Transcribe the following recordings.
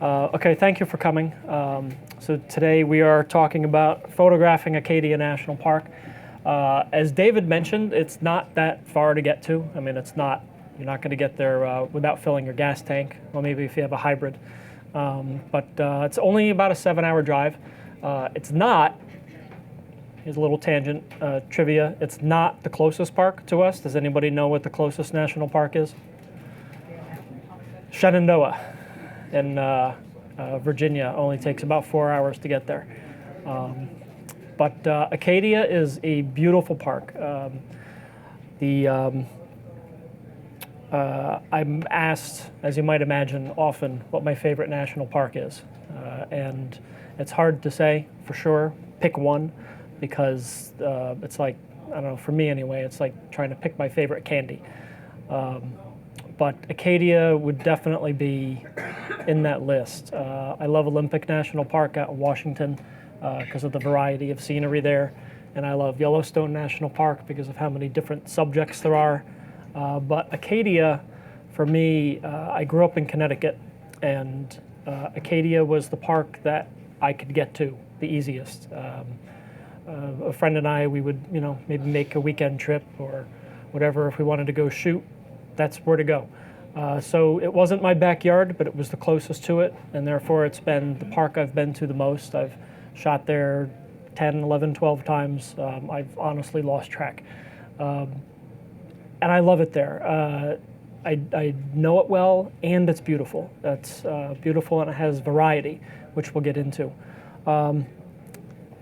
Okay, thank you for coming. So today we are talking about photographing Acadia National Park. As David mentioned, it's not that far to get to. I mean, you're not going to get there without filling your gas tank, well, maybe if you have a hybrid. But it's only about a 7-hour drive. It's not, here's a little tangent, trivia, it's not the closest park to us. Does anybody know what the closest national park is? Shenandoah in Virginia. Only takes about 4 hours to get there. But Acadia is a beautiful park. I'm asked, as you might imagine, often what my favorite national park is. And it's hard to say for sure. Pick one, because it's like, I don't know, for me anyway, it's like trying to pick my favorite candy. But Acadia would definitely be in that list. I love Olympic National Park out in Washington because of the variety of scenery there. And I love Yellowstone National Park because of how many different subjects there are. But Acadia, for me, I grew up in Connecticut, and Acadia was the park that I could get to the easiest. A friend and I, we would, maybe make a weekend trip or whatever. If we wanted to go shoot, that's where to go. So it wasn't my backyard, but it was the closest to it, and therefore it's been the park I've been to the most. I've shot there 10, 11, 12 times. I've honestly lost track. And I love it there. I know it well, and it's beautiful. It's beautiful, and it has variety, which we'll get into.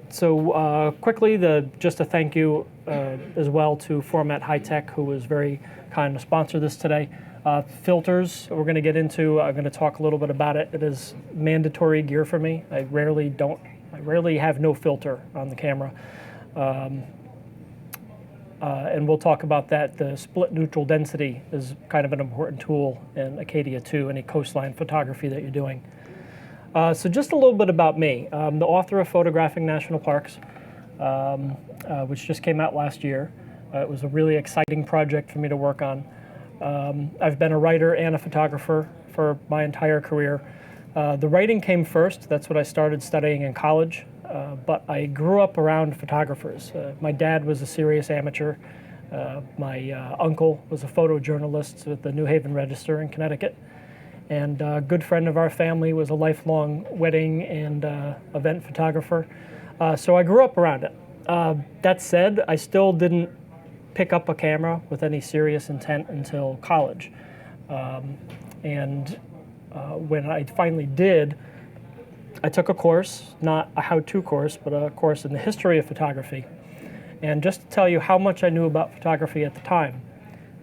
So quickly, just a thank you as well to Format High Tech, who was very kind to sponsor this today. Filters, we're going to get into. I'm going to talk a little bit about it. It is mandatory gear for me. I rarely have no filter on the camera. And we'll talk about that. The split neutral density is kind of an important tool in Acadia too, any coastline photography that you're doing. So just a little bit about me. I'm the author of Photographing National Parks, which just came out last year. It was a really exciting project for me to work on. I've been a writer and a photographer for my entire career. The writing came first. That's what I started studying in college. But I grew up around photographers. My dad was a serious amateur. My uncle was a photojournalist at the New Haven Register in Connecticut. And a good friend of our family was a lifelong wedding and event photographer. So I grew up around it. That said, I still didn't pick up a camera with any serious intent until college. And when I finally did, I took a course, not a how-to course, but a course in the history of photography. And just to tell you how much I knew about photography at the time,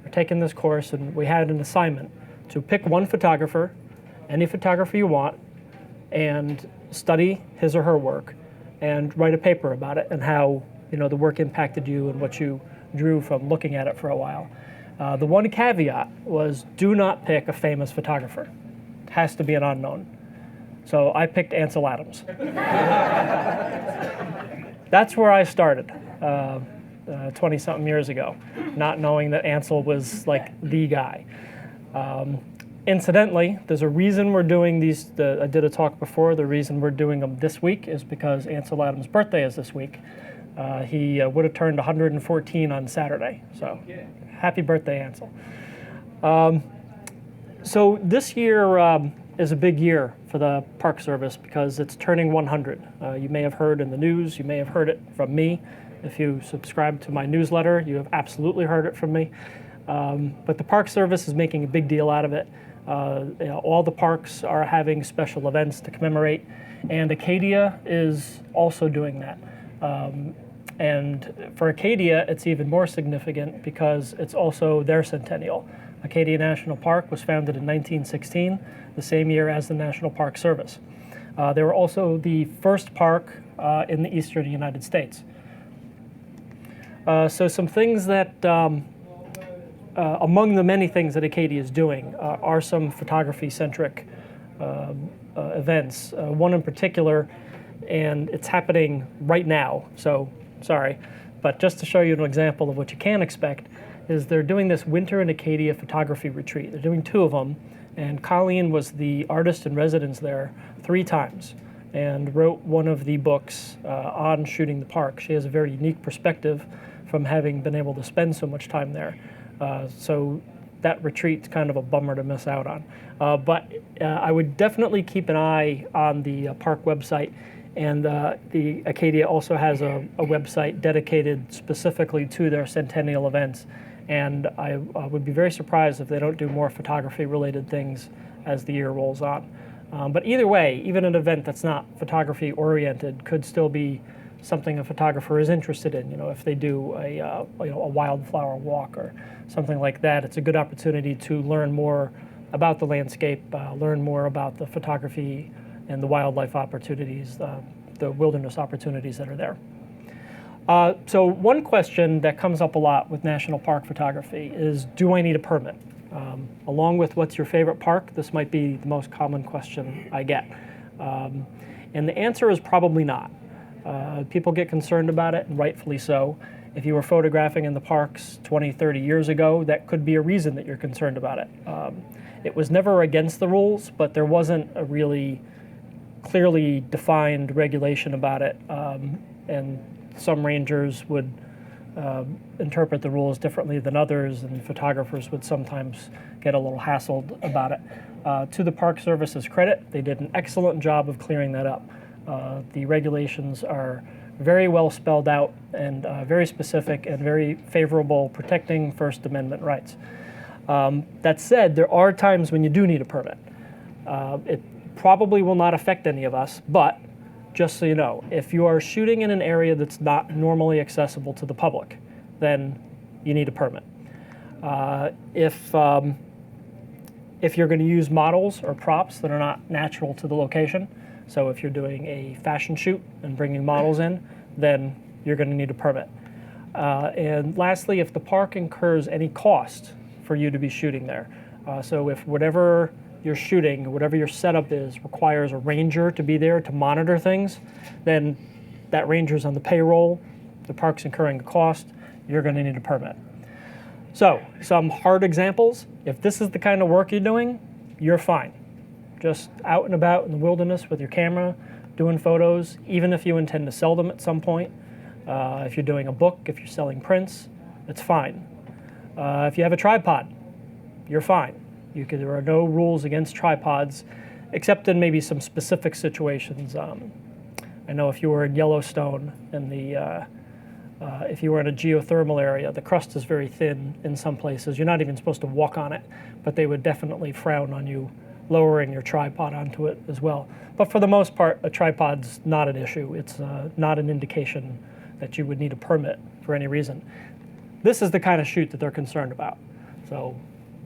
we're taking this course and we had an assignment to pick one photographer, any photographer you want, and study his or her work and write a paper about it and how the work impacted you and what you drew from looking at it for a while. The one caveat was do not pick a famous photographer. It has to be an unknown. So I picked Ansel Adams. That's where I started 20-something years ago, not knowing that Ansel was like the guy. Incidentally, there's a reason we're doing these. I did a talk before. The reason we're doing them this week is because Ansel Adams' birthday is this week. He would have turned 114 on Saturday. So happy birthday, Ansel. So this year is a big year for the Park Service because it's turning 100. You may have heard in the news, you may have heard it from me. If you subscribe to my newsletter, you have absolutely heard it from me. But the Park Service is making a big deal out of it. All the parks are having special events to commemorate, and Acadia is also doing that. And for Acadia, it's even more significant because it's also their centennial. Acadia National Park was founded in 1916, the same year as the National Park Service. They were also the first park in the eastern United States. So some things that, among the many things that Acadia is doing, are some photography-centric events. One in particular, and it's happening right now, so sorry, but just to show you an example of what you can expect, is they're doing this Winter in Acadia photography retreat. They're doing 2 of them, And Colleen was the artist in residence there 3 times and wrote one of the books on shooting the park. She has a very unique perspective from having been able to spend so much time there. So that retreat's kind of a bummer to miss out on. But I would definitely keep an eye on the park website. And the Acadia also has a website dedicated specifically to their centennial events. And I would be very surprised if they don't do more photography-related things as the year rolls on. But either way, even an event that's not photography-oriented could still be something a photographer is interested in. You know, if they do a wildflower walk or something like that, it's a good opportunity to learn more about the landscape, learn more about the photography and the wildlife opportunities, the wilderness opportunities that are there. So one question that comes up a lot with national park photography is, do I need a permit? Along with what's your favorite park, this might be the most common question I get. And the answer is probably not. People get concerned about it, and rightfully so. If you were photographing in the parks 20, 30 years ago, that could be a reason that you're concerned about it. It was never against the rules, but there wasn't a really clearly defined regulation about it, and some rangers would interpret the rules differently than others, and photographers would sometimes get a little hassled about it. To the Park Service's credit, they did an excellent job of clearing that up. The regulations are very well spelled out and very specific and very favorable, protecting First Amendment rights. That said, there are times when you do need a permit. It probably will not affect any of us, but just so you know, if you are shooting in an area that's not normally accessible to the public, then you need a permit. If you're going to use models or props that are not natural to the location, so if you're doing a fashion shoot and bringing models in, then you're going to need a permit. And lastly, if the park incurs any cost for you to be shooting there, so if whatever you're shooting, whatever your setup is, requires a ranger to be there to monitor things, then that ranger's on the payroll, the park's incurring a cost, you're going to need a permit. So, some hard examples: if this is the kind of work you're doing, you're fine. Just out and about in the wilderness with your camera, doing photos, even if you intend to sell them at some point. If you're doing a book, if you're selling prints, it's fine. If you have a tripod, you're fine. There are no rules against tripods, except in maybe some specific situations. I know if you were in Yellowstone and if you were in a geothermal area, the crust is very thin in some places. You're not even supposed to walk on it, but they would definitely frown on you lowering your tripod onto it as well. But for the most part, a tripod's not an issue. It's not an indication that you would need a permit for any reason. This is the kind of shoot that they're concerned about. So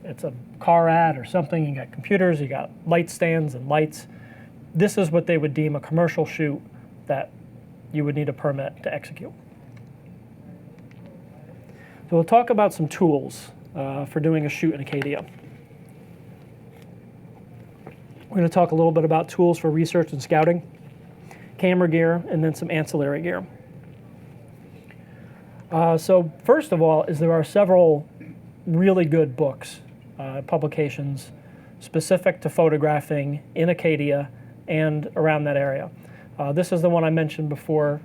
it's a car ad or something, you got computers, you got light stands and lights. This is what they would deem a commercial shoot that you would need a permit to execute. So we'll talk about some tools for doing a shoot in Acadia. We're going to talk a little bit about tools for research and scouting, camera gear, and then some ancillary gear. So first of all, there are several really good books, publications, specific to photographing in Acadia and around that area. This is the one I mentioned before,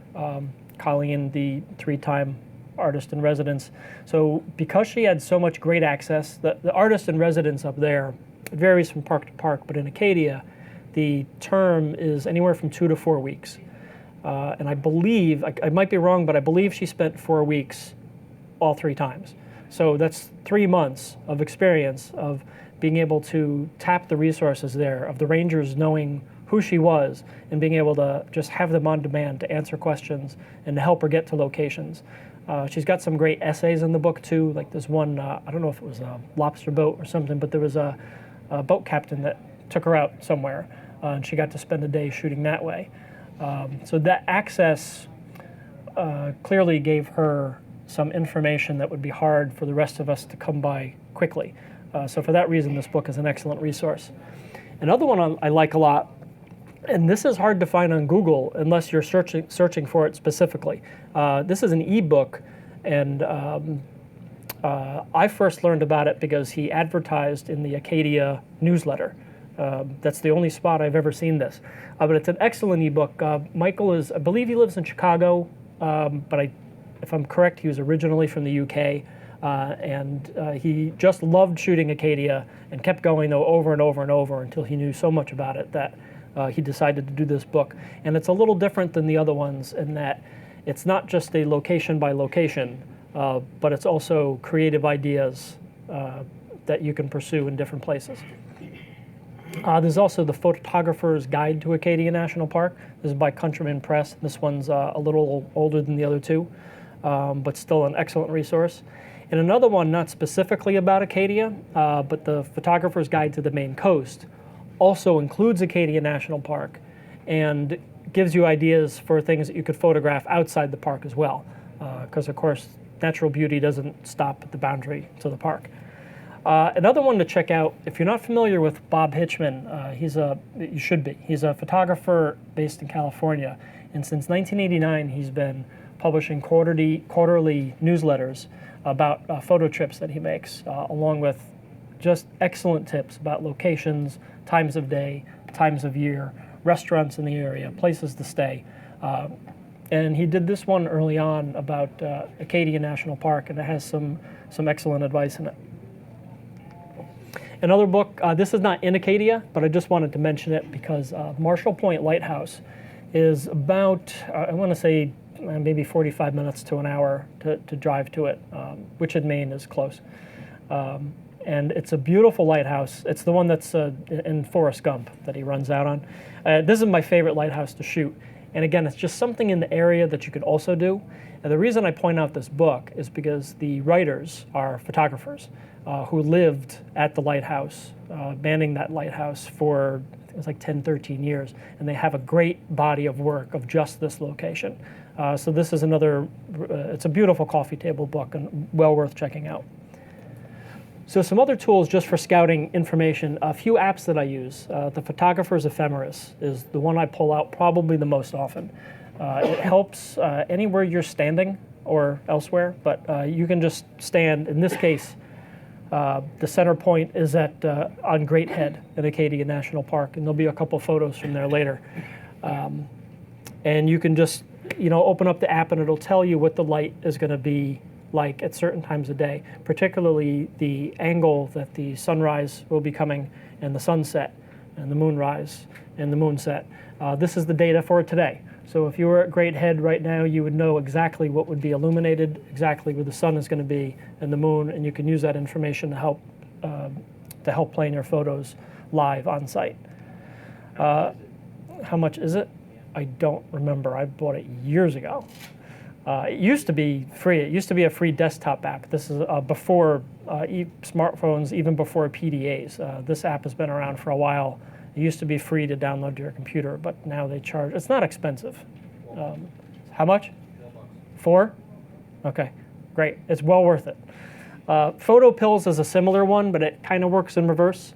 Colleen, the 3-time artist in residence. So because she had so much great access, the artist in residence up there, it varies from park to park, but in Acadia, the term is anywhere from 2 to 4 weeks. And I believe, I might be wrong, but I believe she spent 4 weeks all 3 times. So that's 3 months of experience of being able to tap the resources there, of the rangers knowing who she was and being able to just have them on demand to answer questions and to help her get to locations. She's got some great essays in the book too, like there's one, I don't know if it was a lobster boat or something, but there was a boat captain that took her out somewhere, and she got to spend a day shooting that way. So that access clearly gave her some information that would be hard for the rest of us to come by quickly. So for that reason, this book is an excellent resource. Another one I like a lot, and this is hard to find on Google unless you're searching for it specifically. This is an ebook, and I first learned about it because he advertised in the Acadia newsletter. That's the only spot I've ever seen this. But it's an excellent ebook. Michael I believe he lives in Chicago, but if I'm correct, he was originally from the UK. And he just loved shooting Acadia and kept going though over and over and over until he knew so much about it that he decided to do this book. And it's a little different than the other ones in that it's not just a location by location, but it's also creative ideas that you can pursue in different places. There's also the Photographer's Guide to Acadia National Park. This is by Countryman Press. This one's a little older than the other two, but still an excellent resource. And another one, not specifically about Acadia, but the Photographer's Guide to the Maine Coast also includes Acadia National Park and gives you ideas for things that you could photograph outside the park as well. Because, of course, natural beauty doesn't stop at the boundary to the park. Another one to check out, if you're not familiar with Bob Hitchman, you should be. He's a photographer based in California. And since 1989, he's been publishing quarterly newsletters about photo trips that he makes, along with just excellent tips about locations, times of day, times of year, restaurants in the area, places to stay. And he did this one early on about Acadia National Park, and it has some excellent advice in it. Another book, this is not in Acadia, but I just wanted to mention it because Marshall Point Lighthouse is about, I want to say, maybe 45 minutes to an hour to drive to it, which in Maine is close. And it's a beautiful lighthouse. It's the one that's in Forrest Gump that he runs out on. This is my favorite lighthouse to shoot. And again, it's just something in the area that you could also do. And the reason I point out this book is because the writers are photographers who lived at the lighthouse, manning that lighthouse for, I think it was like 10, 13 years. And they have a great body of work of just this location. So this is another, it's a beautiful coffee table book and well worth checking out. So some other tools just for scouting information, a few apps that I use. The Photographer's Ephemeris is the one I pull out probably the most often. It helps anywhere you're standing or elsewhere, but you can just stand. In this case, the center point is on Great Head in Acadia National Park, and there'll be a couple photos from there later. And you can just open up the app and it'll tell you what the light is going to be like at certain times of day, particularly the angle that the sunrise will be coming and the sunset and the moonrise and the moonset. This is the data for today. So if you were at Great Head right now, you would know exactly what would be illuminated, exactly where the sun is going to be and the moon, and you can use that information to help plan your photos live on site. How much is it? I don't remember. I bought it years ago. It used to be free. It used to be a free desktop app. This is before smartphones, even before PDAs. This app has been around for a while. It used to be free to download to your computer, but now they charge. It's not expensive. How much? $4? Okay, great. It's well worth it. Photo Pills is a similar one, but it kind of works in reverse.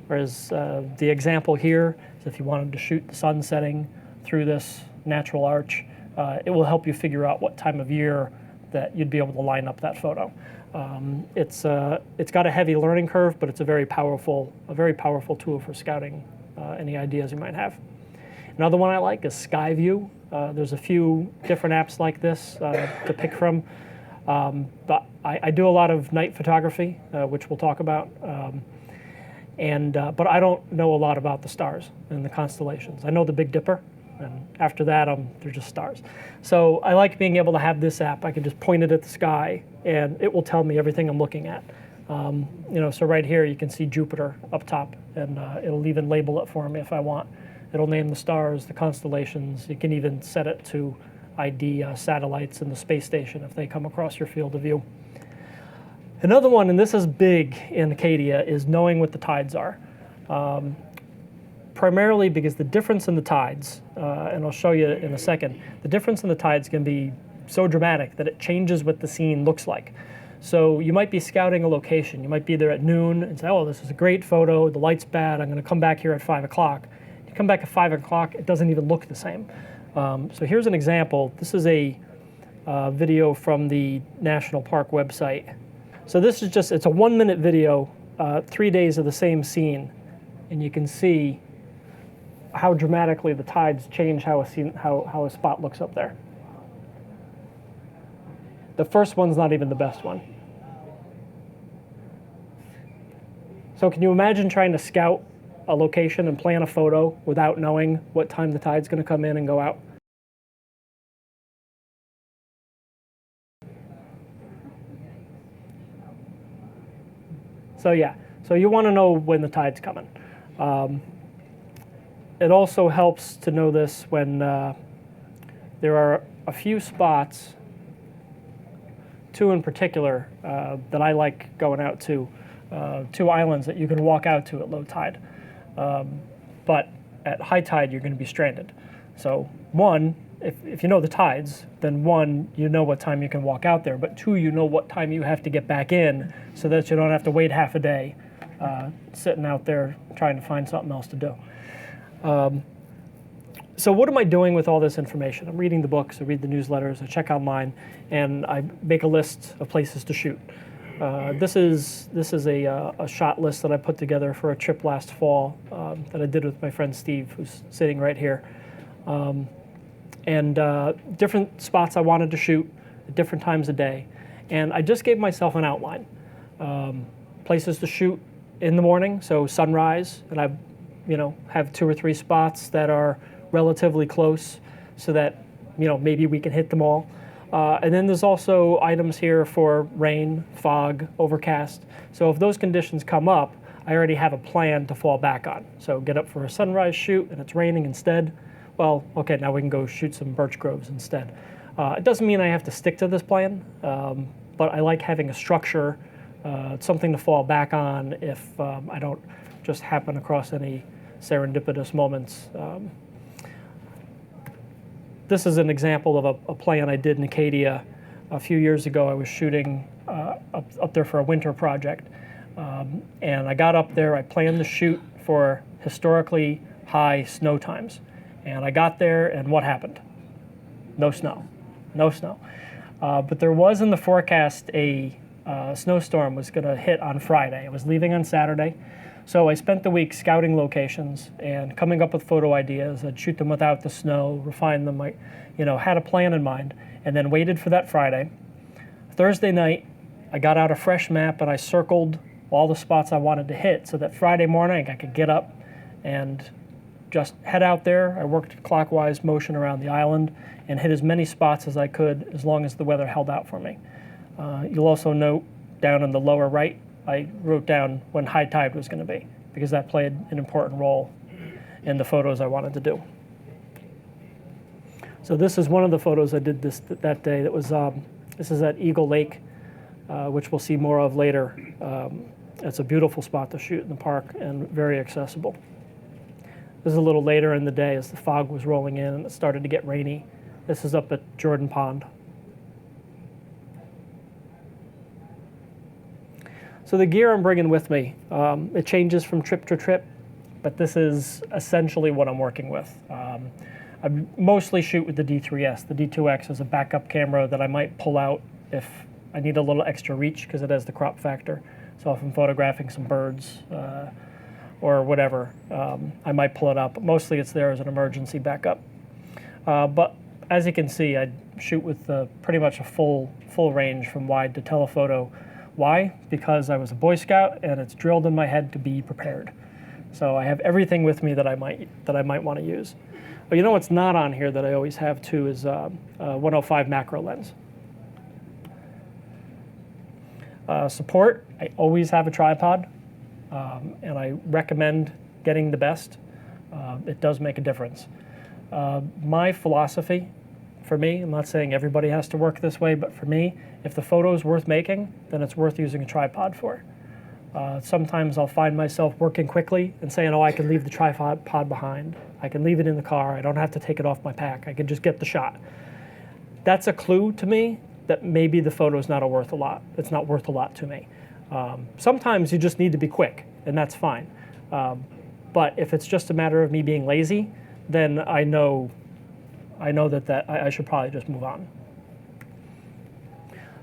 Whereas the example here is if you wanted to shoot the sun setting through this natural arch, it will help you figure out what time of year that you'd be able to line up that photo. It's got a heavy learning curve, but it's a very powerful tool for scouting any ideas you might have. Another one I like is Skyview. There's a few different apps like this to pick from, but I do a lot of night photography, which we'll talk about. But I don't know a lot about the stars and the constellations. I know the Big Dipper. And after that, they're just stars. So I like being able to have this app. I can just point it at the sky, and it will tell me everything I'm looking at. So right here, you can see Jupiter up top, and it'll even label it for me if I want. It'll name the stars, the constellations. You can even set it to ID satellites in the space station if they come across your field of view. Another one, and this is big in Acadia, is knowing what the tides are. Primarily because the difference in the tides, and I'll show you in a second, the difference in the tides can be so dramatic that it changes what the scene looks like. So you might be scouting a location. You might be there at noon and say, oh, this is a great photo, the light's bad, I'm going to come back here at 5 o'clock. You come back at 5 o'clock, it doesn't even look the same. So here's an example. This is a video from the National Park website. So this is just, it's a 1-minute video, 3 days of the same scene, and you can see how dramatically the tides change how a spot looks up there. The first one's not even the best one. So can you imagine trying to scout a location and plan a photo without knowing what time the tide's going to come in and go out? So yeah, so you want to know when the tide's coming. It also helps to know this when there are a few spots, 2 in particular, that I like going out to, 2 islands that you can walk out to at low tide. But at high tide, you're going to be stranded. So 1, if you know the tides, then 1, you know what time you can walk out there, but 2, you know what time you have to get back in so that you don't have to wait half a day sitting out there trying to find something else to do. So what am I doing with all this information? I'm reading the books, I read the newsletters, I check online, and I make a list of places to shoot. This is a shot list that I put together for a trip last fall that I did with my friend Steve, who's sitting right here. And different spots I wanted to shoot at different times of day. And I just gave myself an outline. Places to shoot in the morning, so sunrise, and I have 2 or 3 spots that are relatively close so that maybe we can hit them all. And then there's also items here for rain, fog, overcast. So if those conditions come up, I already have a plan to fall back on. So get up for a sunrise shoot and it's raining instead. Well, okay, now we can go shoot some birch groves instead. It doesn't mean I have to stick to this plan, but I like having a structure, something to fall back on if I don't just happen across any serendipitous moments. This is an example of a plan I did in Acadia a few years ago. I was shooting up there for a winter project. And I got up there, I planned the shoot for historically high snow times. And I got there, and what happened? No snow. No snow. But there was in the forecast a snowstorm was going to hit on Friday. It was leaving on Saturday. So I spent the week scouting locations and coming up with photo ideas. I'd shoot them without the snow, refine them. I, had a plan in mind, and then waited for that Friday. Thursday night, I got out a fresh map and I circled all the spots I wanted to hit so that Friday morning I could get up and just head out there. I worked clockwise motion around the island and hit as many spots as I could as long as the weather held out for me. You'll also note down in the lower right, I wrote down when high tide was going to be because that played an important role in the photos I wanted to do. So this is one of the photos I did that day. That was this is at Eagle Lake, which we'll see more of later. It's a beautiful spot to shoot in the park and very accessible. This is a little later in the day as the fog was rolling in and it started to get rainy. This is up at Jordan Pond. So the gear I'm bringing with me, it changes from trip to trip, but this is essentially what I'm working with. I mostly shoot with the D3S. The D2X is a backup camera that I might pull out if I need a little extra reach because it has the crop factor. So if I'm photographing some birds or whatever, I might pull it out. But mostly it's there as an emergency backup. But as you can see, I shoot with pretty much a full range from wide to telephoto. Why? Because I was a Boy Scout and it's drilled in my head to be prepared. So I have everything with me that I might want to use. But you know what's not on here that I always have too is a 105 macro lens. Support, I always have a tripod, and I recommend getting the best. It does make a difference. My philosophy, for me, I'm not saying everybody has to work this way, but for me, if the photo is worth making, then it's worth using a tripod for. Sometimes I'll find myself working quickly and saying, oh, I can leave the tripod behind. I can leave it in the car. I don't have to take it off my pack. I can just get the shot. That's a clue to me that maybe the photo is not worth a lot. It's not worth a lot to me. Sometimes you just need to be quick, and that's fine. But if it's just a matter of me being lazy, then I know that I should probably just move on.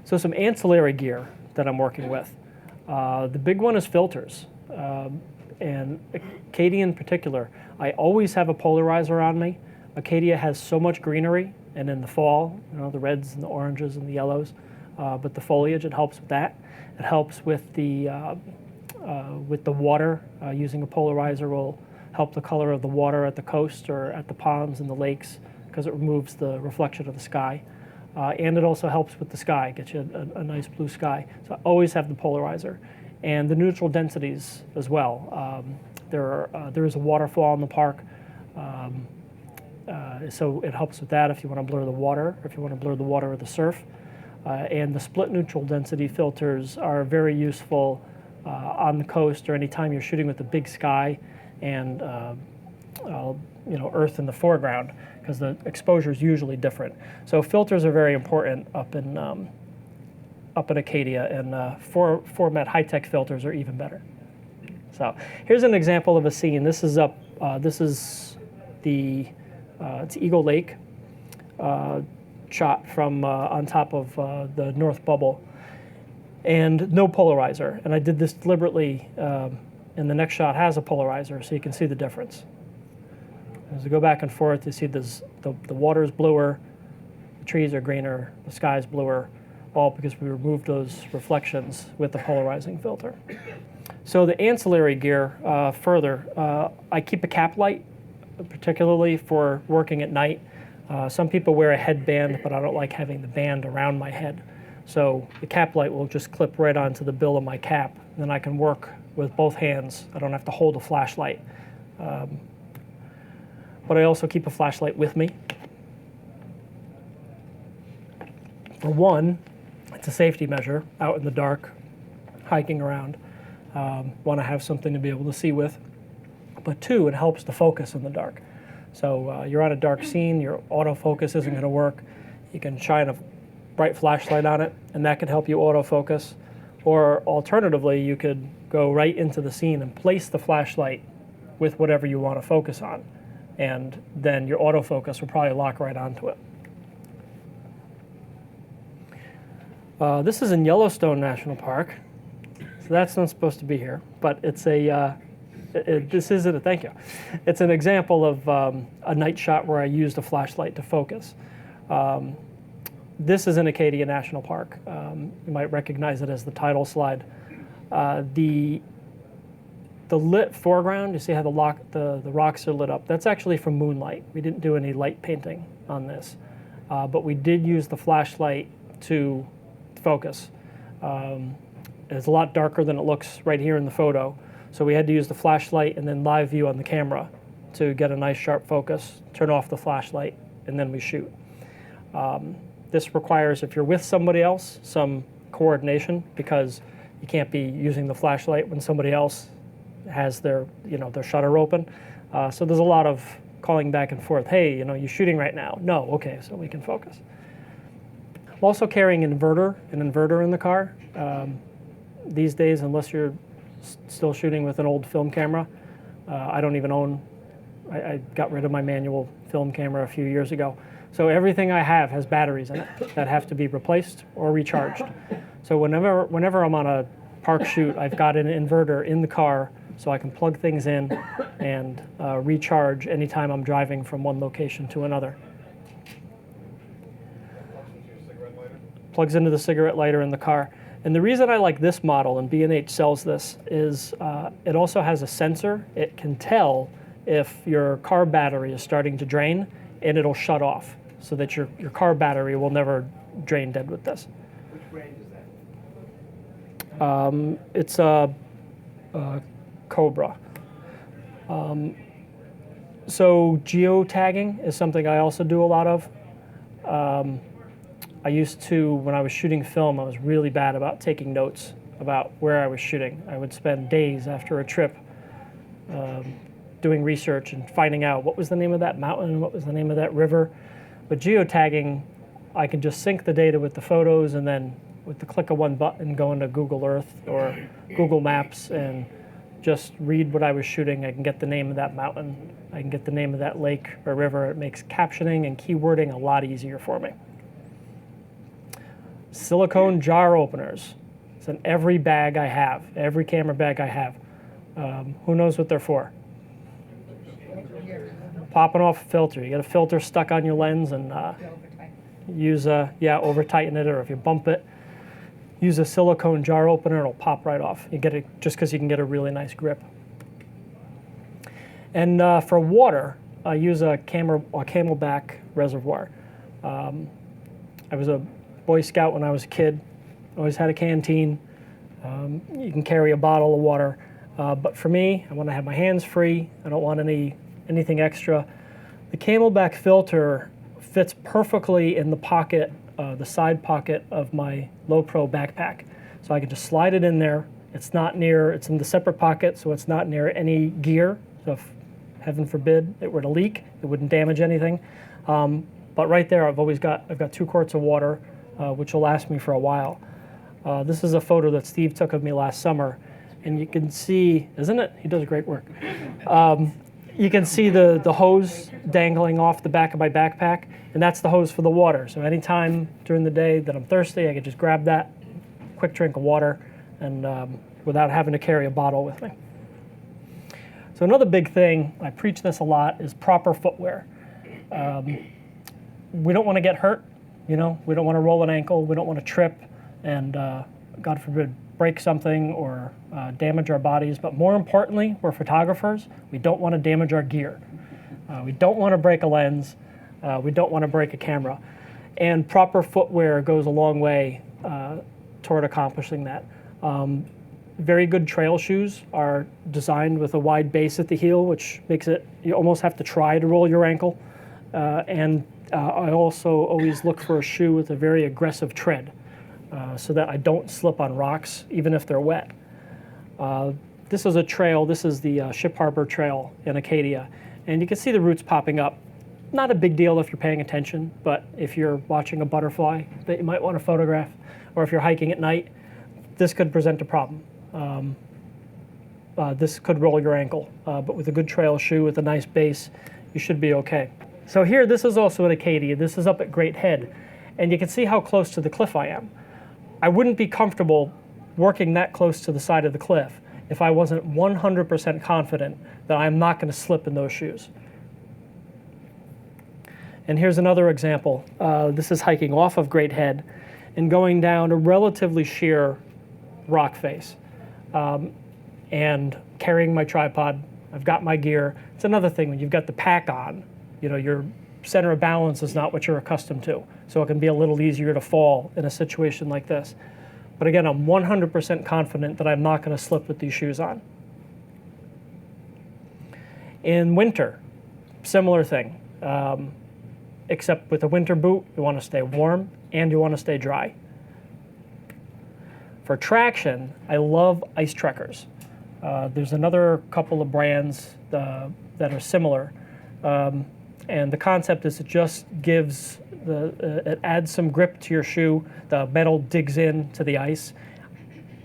So some ancillary gear that I'm working with. The big one is filters, and Acadia in particular. I always have a polarizer on me. Acadia has so much greenery, and in the fall, the reds and the oranges and the yellows, but the foliage, it helps with that. It helps with the water. Using a polarizer will help the color of the water at the coast or at the ponds and the lakes because it removes the reflection of the sky. And it also helps with the sky, gets you a nice blue sky. So I always have the polarizer. And the neutral densities as well. There is a waterfall in the park, so it helps with that if you want to blur the water, or if you want to blur the water or the surf. And the split neutral density filters are very useful on the coast or anytime you're shooting with a big sky and earth in the foreground, because the exposure is usually different. So filters are very important up in Acadia, and format high-tech filters are even better. So here's an example of a scene. This is it's Eagle Lake, shot from on top of the North Bubble, and no polarizer. And I did this deliberately, and the next shot has a polarizer, so you can see the difference. As we go back and forth, you see the water is bluer, the trees are greener, the sky is bluer, all because we removed those reflections with the polarizing filter. So the ancillary gear, I keep a cap light, particularly for working at night. Some people wear a headband, but I don't like having the band around my head. So the cap light will just clip right onto the bill of my cap, and then I can work with both hands. I don't have to hold a flashlight. But I also keep a flashlight with me. For one, it's a safety measure out in the dark, hiking around. Want to have something to be able to see with. But two, it helps to focus in the dark. So you're on a dark scene, your autofocus isn't going to work. You can shine a bright flashlight on it, and that could help you autofocus. Or alternatively, you could go right into the scene and place the flashlight with whatever you want to focus on. And then your autofocus will probably lock right onto it. This is in Yellowstone National Park. So that's not supposed to be here, but it's thank you. It's an example of a night shot where I used a flashlight to focus. This is in Acadia National Park. You might recognize it as the title slide. The lit foreground, you see how the rocks are lit up. That's actually from moonlight. We didn't do any light painting on this, but we did use the flashlight to focus. It's a lot darker than it looks right here in the photo, so we had to use the flashlight and then live view on the camera to get a nice sharp focus, turn off the flashlight, and then we shoot. This requires, if you're with somebody else, some coordination, because you can't be using the flashlight when somebody else has their shutter open. So there's a lot of calling back and forth. Hey, you shooting right now? No, okay, so we can focus. I'm also carrying an inverter in the car. These days, unless you're still shooting with an old film camera, I don't even own, I got rid of my manual film camera a few years ago. So everything I have has batteries in it that have to be replaced or recharged. So whenever I'm on a park shoot, I've got an inverter in the car so I can plug things in and recharge anytime I'm driving from one location to another. Plugs into the cigarette lighter in the car. And the reason I like this model, and B&H sells this, is it also has a sensor. It can tell if your car battery is starting to drain, and it'll shut off so that your car battery will never drain dead with this. Which brand is that? It's a Cobra. So geotagging is something I also do a lot of. I used to, when I was shooting film, I was really bad about taking notes about where I was shooting. I would spend days after a trip doing research and finding out what was the name of that mountain, what was the name of that river. But geotagging, I can just sync the data with the photos, and then with the click of one button go into Google Earth or Google Maps and just read what I was shooting. I can get the name of that mountain. I can get the name of that lake or river. It makes captioning and keywording a lot easier for me. Silicone jar openers. It's in every bag I have, every camera bag I have. Who knows what they're for? Popping off a filter. You get a filter stuck on your lens, and use over tighten it, or if you bump it, use a silicone jar opener, it'll pop right off. You get it just because you can get a really nice grip. And for water, I use a Camelbak reservoir. I was a Boy Scout when I was a kid. Always had a canteen. You can carry a bottle of water. But for me, I want to have my hands free. I don't want anything extra. The Camelbak filter fits perfectly in the pocket, the side pocket of my low pro backpack. So I can just slide it in there. It's in the separate pocket, so it's not near any gear. So if, heaven forbid, it were to leak, it wouldn't damage anything. But right there, I've got 2 quarts of water, which will last me for a while. This is a photo that Steve took of me last summer, and you can see, isn't it? He does great work. You can see the hose dangling off the back of my backpack, and that's the hose for the water. So anytime during the day that I'm thirsty, I can just grab that, quick drink of water, and without having to carry a bottle with me. So another big thing, I preach this a lot, is proper footwear. We don't want to get hurt, we don't want to roll an ankle, we don't want to trip, and God forbid, break something or damage our bodies. But more importantly, we're photographers. We don't want to damage our gear. We don't want to break a lens. We don't want to break a camera. And proper footwear goes a long way toward accomplishing that. Very good trail shoes are designed with a wide base at the heel, which makes it, you almost have to try to roll your ankle. And I also always look for a shoe with a very aggressive tread, so that I don't slip on rocks, even if they're wet. This is a trail. This is the Ship Harbor Trail in Acadia. And you can see the roots popping up. Not a big deal if you're paying attention, but if you're watching a butterfly that you might want to photograph, or if you're hiking at night, this could present a problem. This could roll your ankle, but with a good trail shoe with a nice base, you should be okay. So here, this is also in Acadia. This is up at Great Head, and you can see how close to the cliff I am. I wouldn't be comfortable working that close to the side of the cliff if I wasn't 100% confident that I'm not going to slip in those shoes. And here's another example. This is hiking off of Great Head and going down a relatively sheer rock face, and carrying my tripod. I've got my gear. It's another thing when you've got the pack on, your center of balance is not what you're accustomed to, so it can be a little easier to fall in a situation like this. But again, I'm 100% confident that I'm not going to slip with these shoes on. In winter, similar thing, except with a winter boot, you want to stay warm and you want to stay dry. For traction, I love ice trekkers. There's another couple of brands that are similar. And the concept is it just gives it adds some grip to your shoe. The metal digs into the ice.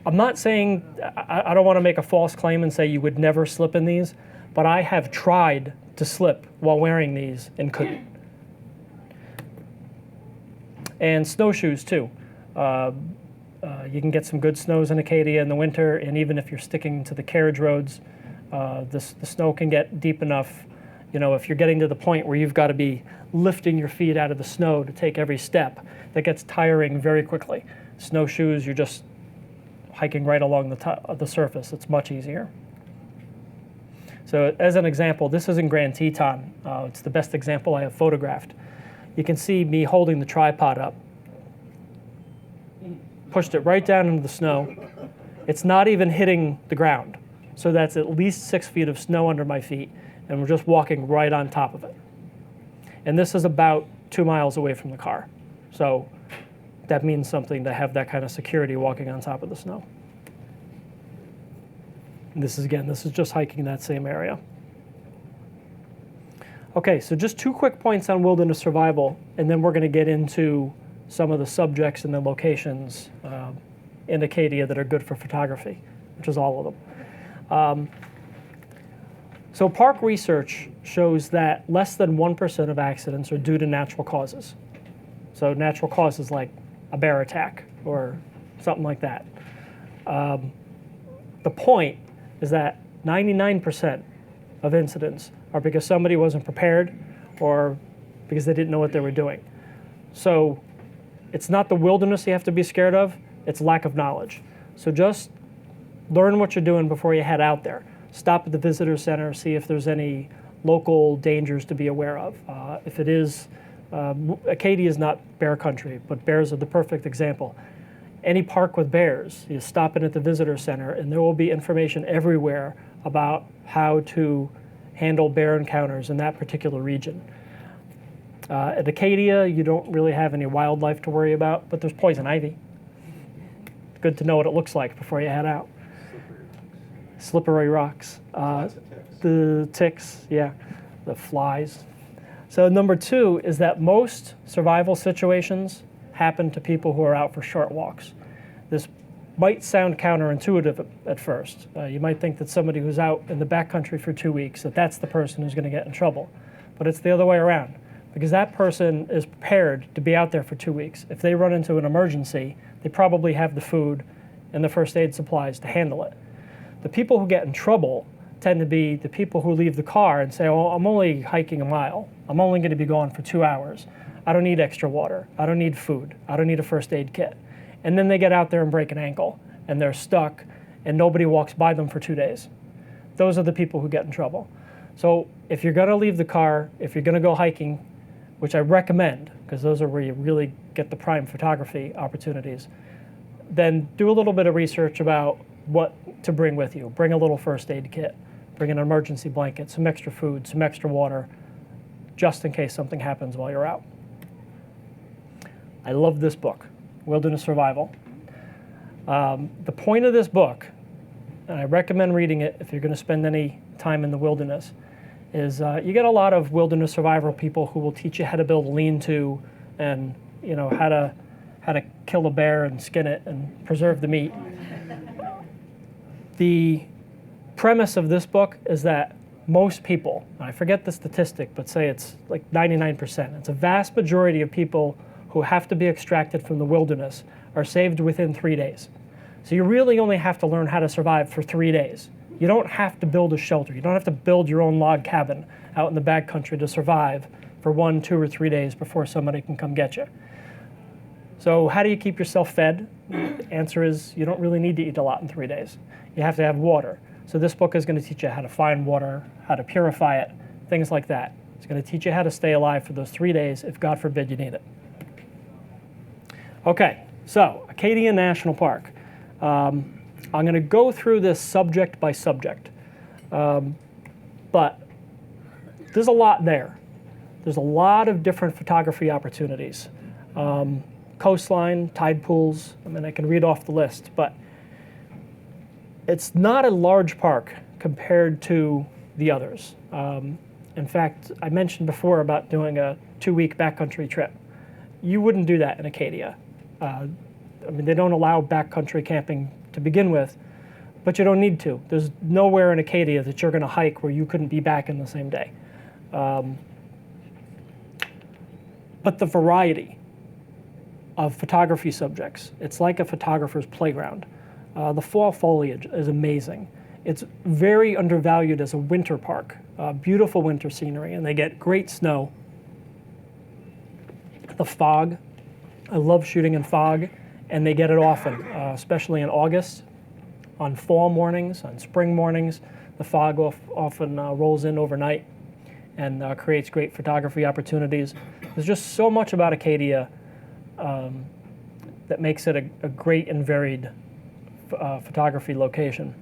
I'm not saying, I don't want to make a false claim and say you would never slip in these, but I have tried to slip while wearing these and couldn't. And snowshoes too. You can get some good snows in Acadia in the winter, and even if you're sticking to the carriage roads, the snow can get deep enough. If you're getting to the point where you've got to be lifting your feet out of the snow to take every step, that gets tiring very quickly. Snowshoes, you're just hiking right along the surface. It's much easier. So as an example, this is in Grand Teton. It's the best example I have photographed. You can see me holding the tripod up. Pushed it right down into the snow. It's not even hitting the ground. So that's at least 6 feet of snow under my feet, and we're just walking right on top of it. And this is about 2 miles away from the car. So that means something to have that kind of security walking on top of the snow. And this is just hiking that same area. Okay, so just 2 quick points on wilderness survival, and then we're going to get into some of the subjects and the locations in Acadia that are good for photography, which is all of them. So park research shows that less than 1% of accidents are due to natural causes. So natural causes like a bear attack or something like that. The point is that 99% of incidents are because somebody wasn't prepared or because they didn't know what they were doing. So it's not the wilderness you have to be scared of, it's lack of knowledge. So just learn what you're doing before you head out there. Stop at the visitor center, see if there's any local dangers to be aware of. If it is, Acadia is not bear country, but bears are the perfect example. Any park with bears, you stop in at the visitor center and there will be information everywhere about how to handle bear encounters in that particular region. At Acadia, you don't really have any wildlife to worry about, but there's poison ivy. It's good to know what it looks like before you head out. Slippery rocks. The ticks, yeah, the flies. So number 2 is that most survival situations happen to people who are out for short walks. This might sound counterintuitive at first. You might think that somebody who's out in the backcountry for 2 weeks, that's the person who's going to get in trouble. But it's the other way around, because that person is prepared to be out there for 2 weeks. If they run into an emergency, they probably have the food and the first aid supplies to handle it. The people who get in trouble tend to be the people who leave the car and say, oh, I'm only hiking a mile. I'm only going to be gone for 2 hours. I don't need extra water. I don't need food. I don't need a first aid kit. And then they get out there and break an ankle, and they're stuck, and nobody walks by them for 2 days. Those are the people who get in trouble. So if you're going to leave the car, if you're going to go hiking, which I recommend, because those are where you really get the prime photography opportunities, then do a little bit of research about what to bring with you. Bring a little first aid kit. Bring an emergency blanket, some extra food, some extra water, just in case something happens while you're out. I love this book, Wilderness Survival. The point of this book, and I recommend reading it if you're going to spend any time in the wilderness, is you get a lot of wilderness survival people who will teach you how to build a lean-to and how to kill a bear and skin it and preserve the meat. The premise of this book is that most people, I forget the statistic, but say it's like 99%, it's a vast majority of people who have to be extracted from the wilderness are saved within 3 days. So you really only have to learn how to survive for 3 days. You don't have to build a shelter. You don't have to build your own log cabin out in the backcountry to survive for 1, 2, or 3 days before somebody can come get you. So how do you keep yourself fed? The answer is you don't really need to eat a lot in 3 days. You have to have water. So this book is going to teach you how to find water, how to purify it, things like that. It's going to teach you how to stay alive for those 3 days if, God forbid, you need it. Okay, so Acadia National Park. I'm going to go through this subject by subject, but there's a lot there. There's a lot of different photography opportunities. Coastline, tide pools, I can read off the list, but it's not a large park compared to the others. In fact, I mentioned before about doing a 2-week backcountry trip. You wouldn't do that in Acadia. They don't allow backcountry camping to begin with, but you don't need to. There's nowhere in Acadia that you're going to hike where you couldn't be back in the same day. But the variety of photography subjects, it's like a photographer's playground. The fall foliage is amazing. It's very undervalued as a winter park. Beautiful winter scenery, and they get great snow. The fog, I love shooting in fog, and they get it often, especially in August. On fall mornings, on spring mornings, the fog often rolls in overnight and creates great photography opportunities. There's just so much about Acadia that makes it a great and varied photography location.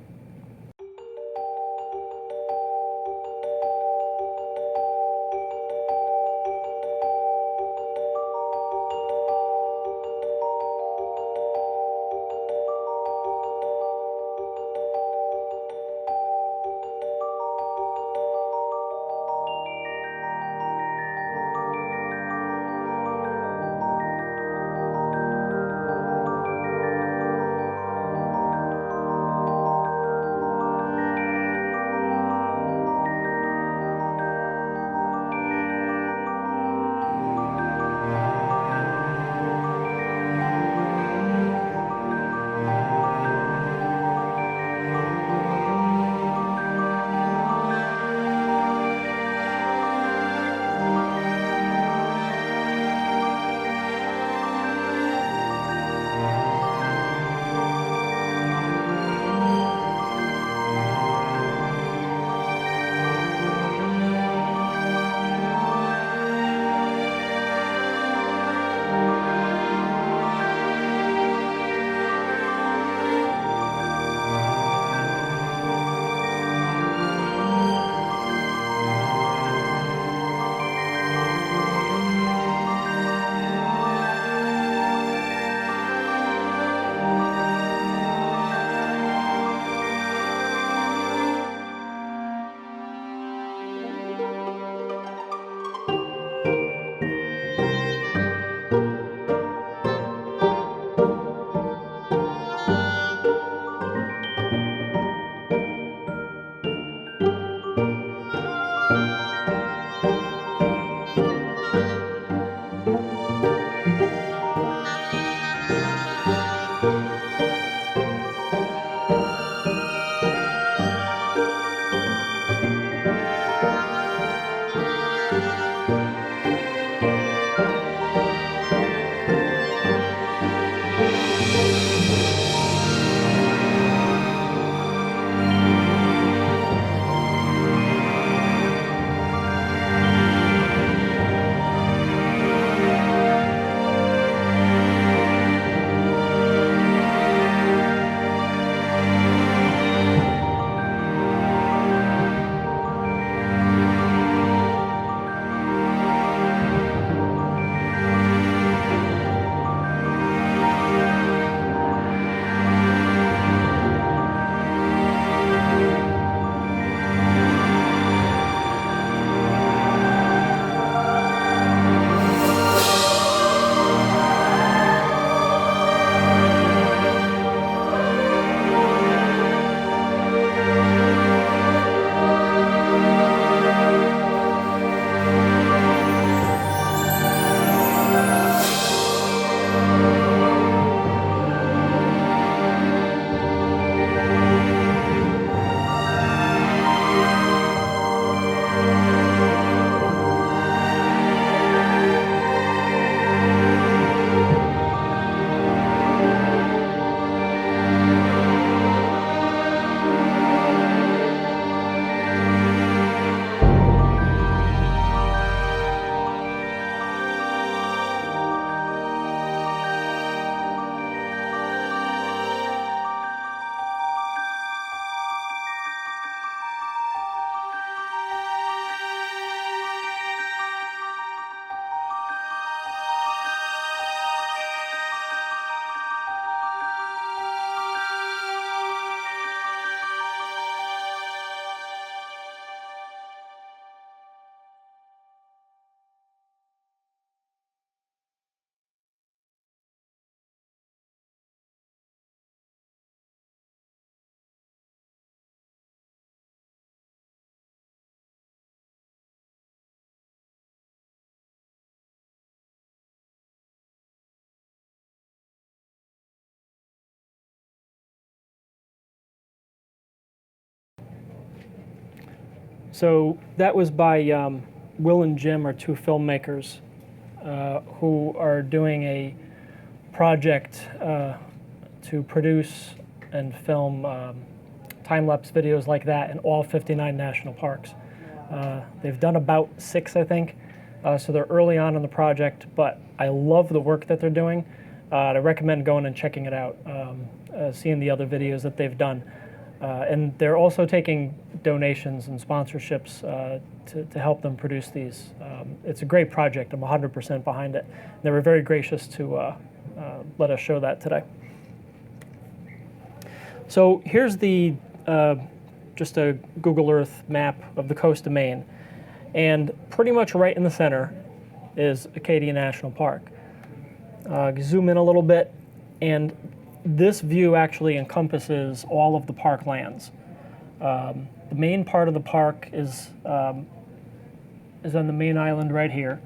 So that was by Will and Jim, are two filmmakers who are doing a project to produce and film time-lapse videos like that in all 59 national parks. They've done about 6, I think, so they're early on in the project, but I love the work that they're doing. I recommend going and checking it out, seeing the other videos that they've done. And they're also taking donations and sponsorships to help them produce these. It's a great project. I'm 100% behind it. They were very gracious to let us show that today. So here's the just a Google Earth map of the coast of Maine. And pretty much right in the center is Acadia National Park. Zoom in a little bit, and this view actually encompasses all of the park lands. The main part of the park is on the main island right here,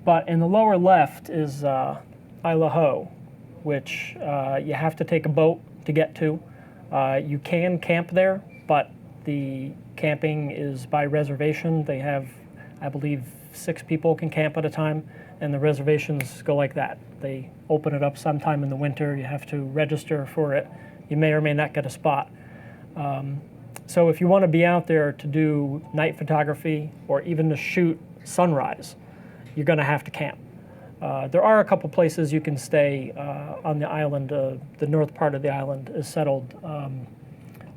but in the lower left is Isla Ho, which you have to take a boat to get to. You can camp there, but the camping is by reservation. They have, I believe, 6 people can camp at a time, and the reservations go like that. They open it up sometime in the winter. You have to register for it. You may or may not get a spot. So if you want to be out there to do night photography or even to shoot sunrise, you're going to have to camp. There are a couple places you can stay on the island. The north part of the island is settled.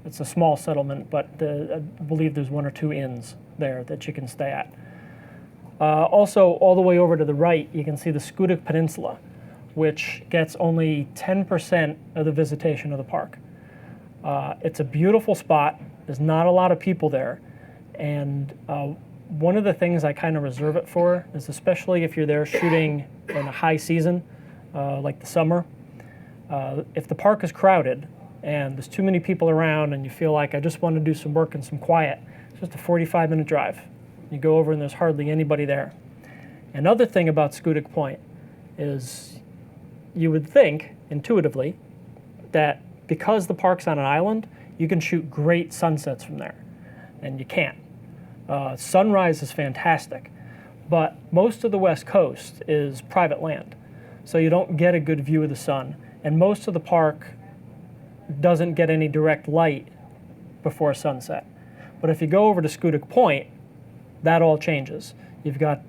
It's a small settlement, but I believe there's 1 or 2 inns there that you can stay at. Also, all the way over to the right, you can see the Schoodic Peninsula, which gets only 10% of the visitation of the park. It's a beautiful spot. There's not a lot of people there. And one of the things I kind of reserve it for is, especially if you're there shooting in a high season, like the summer, if the park is crowded and there's too many people around and you feel like I just want to do some work and some quiet, it's just a 45-minute drive. You go over and there's hardly anybody there. Another thing about Schoodic Point is you would think, intuitively, that because the park's on an island, you can shoot great sunsets from there, and you can't. Sunrise is fantastic, but most of the West Coast is private land, so you don't get a good view of the sun, and most of the park doesn't get any direct light before sunset. But if you go over to Schoodic Point, that all changes. You've got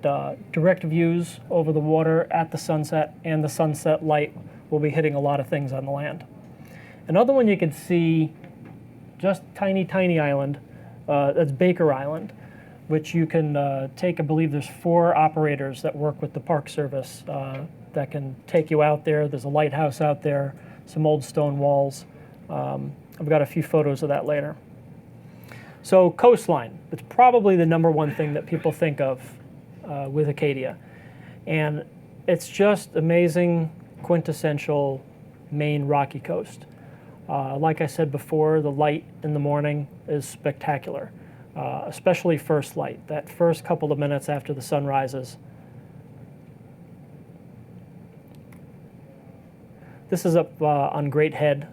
direct views over the water at the sunset, and the sunset light will be hitting a lot of things on the land. Another one you can see, just tiny, tiny island, that's Baker Island, which you can take. I believe there's 4 operators that work with the Park Service that can take you out there. There's a lighthouse out there, some old stone walls. I've got a few photos of that later. So coastline, it's probably the #1 thing that people think of with Acadia. And it's just amazing, quintessential Maine rocky coast. Like I said before, the light in the morning is spectacular, especially first light, that first couple of minutes after the sun rises. This is up on Great Head,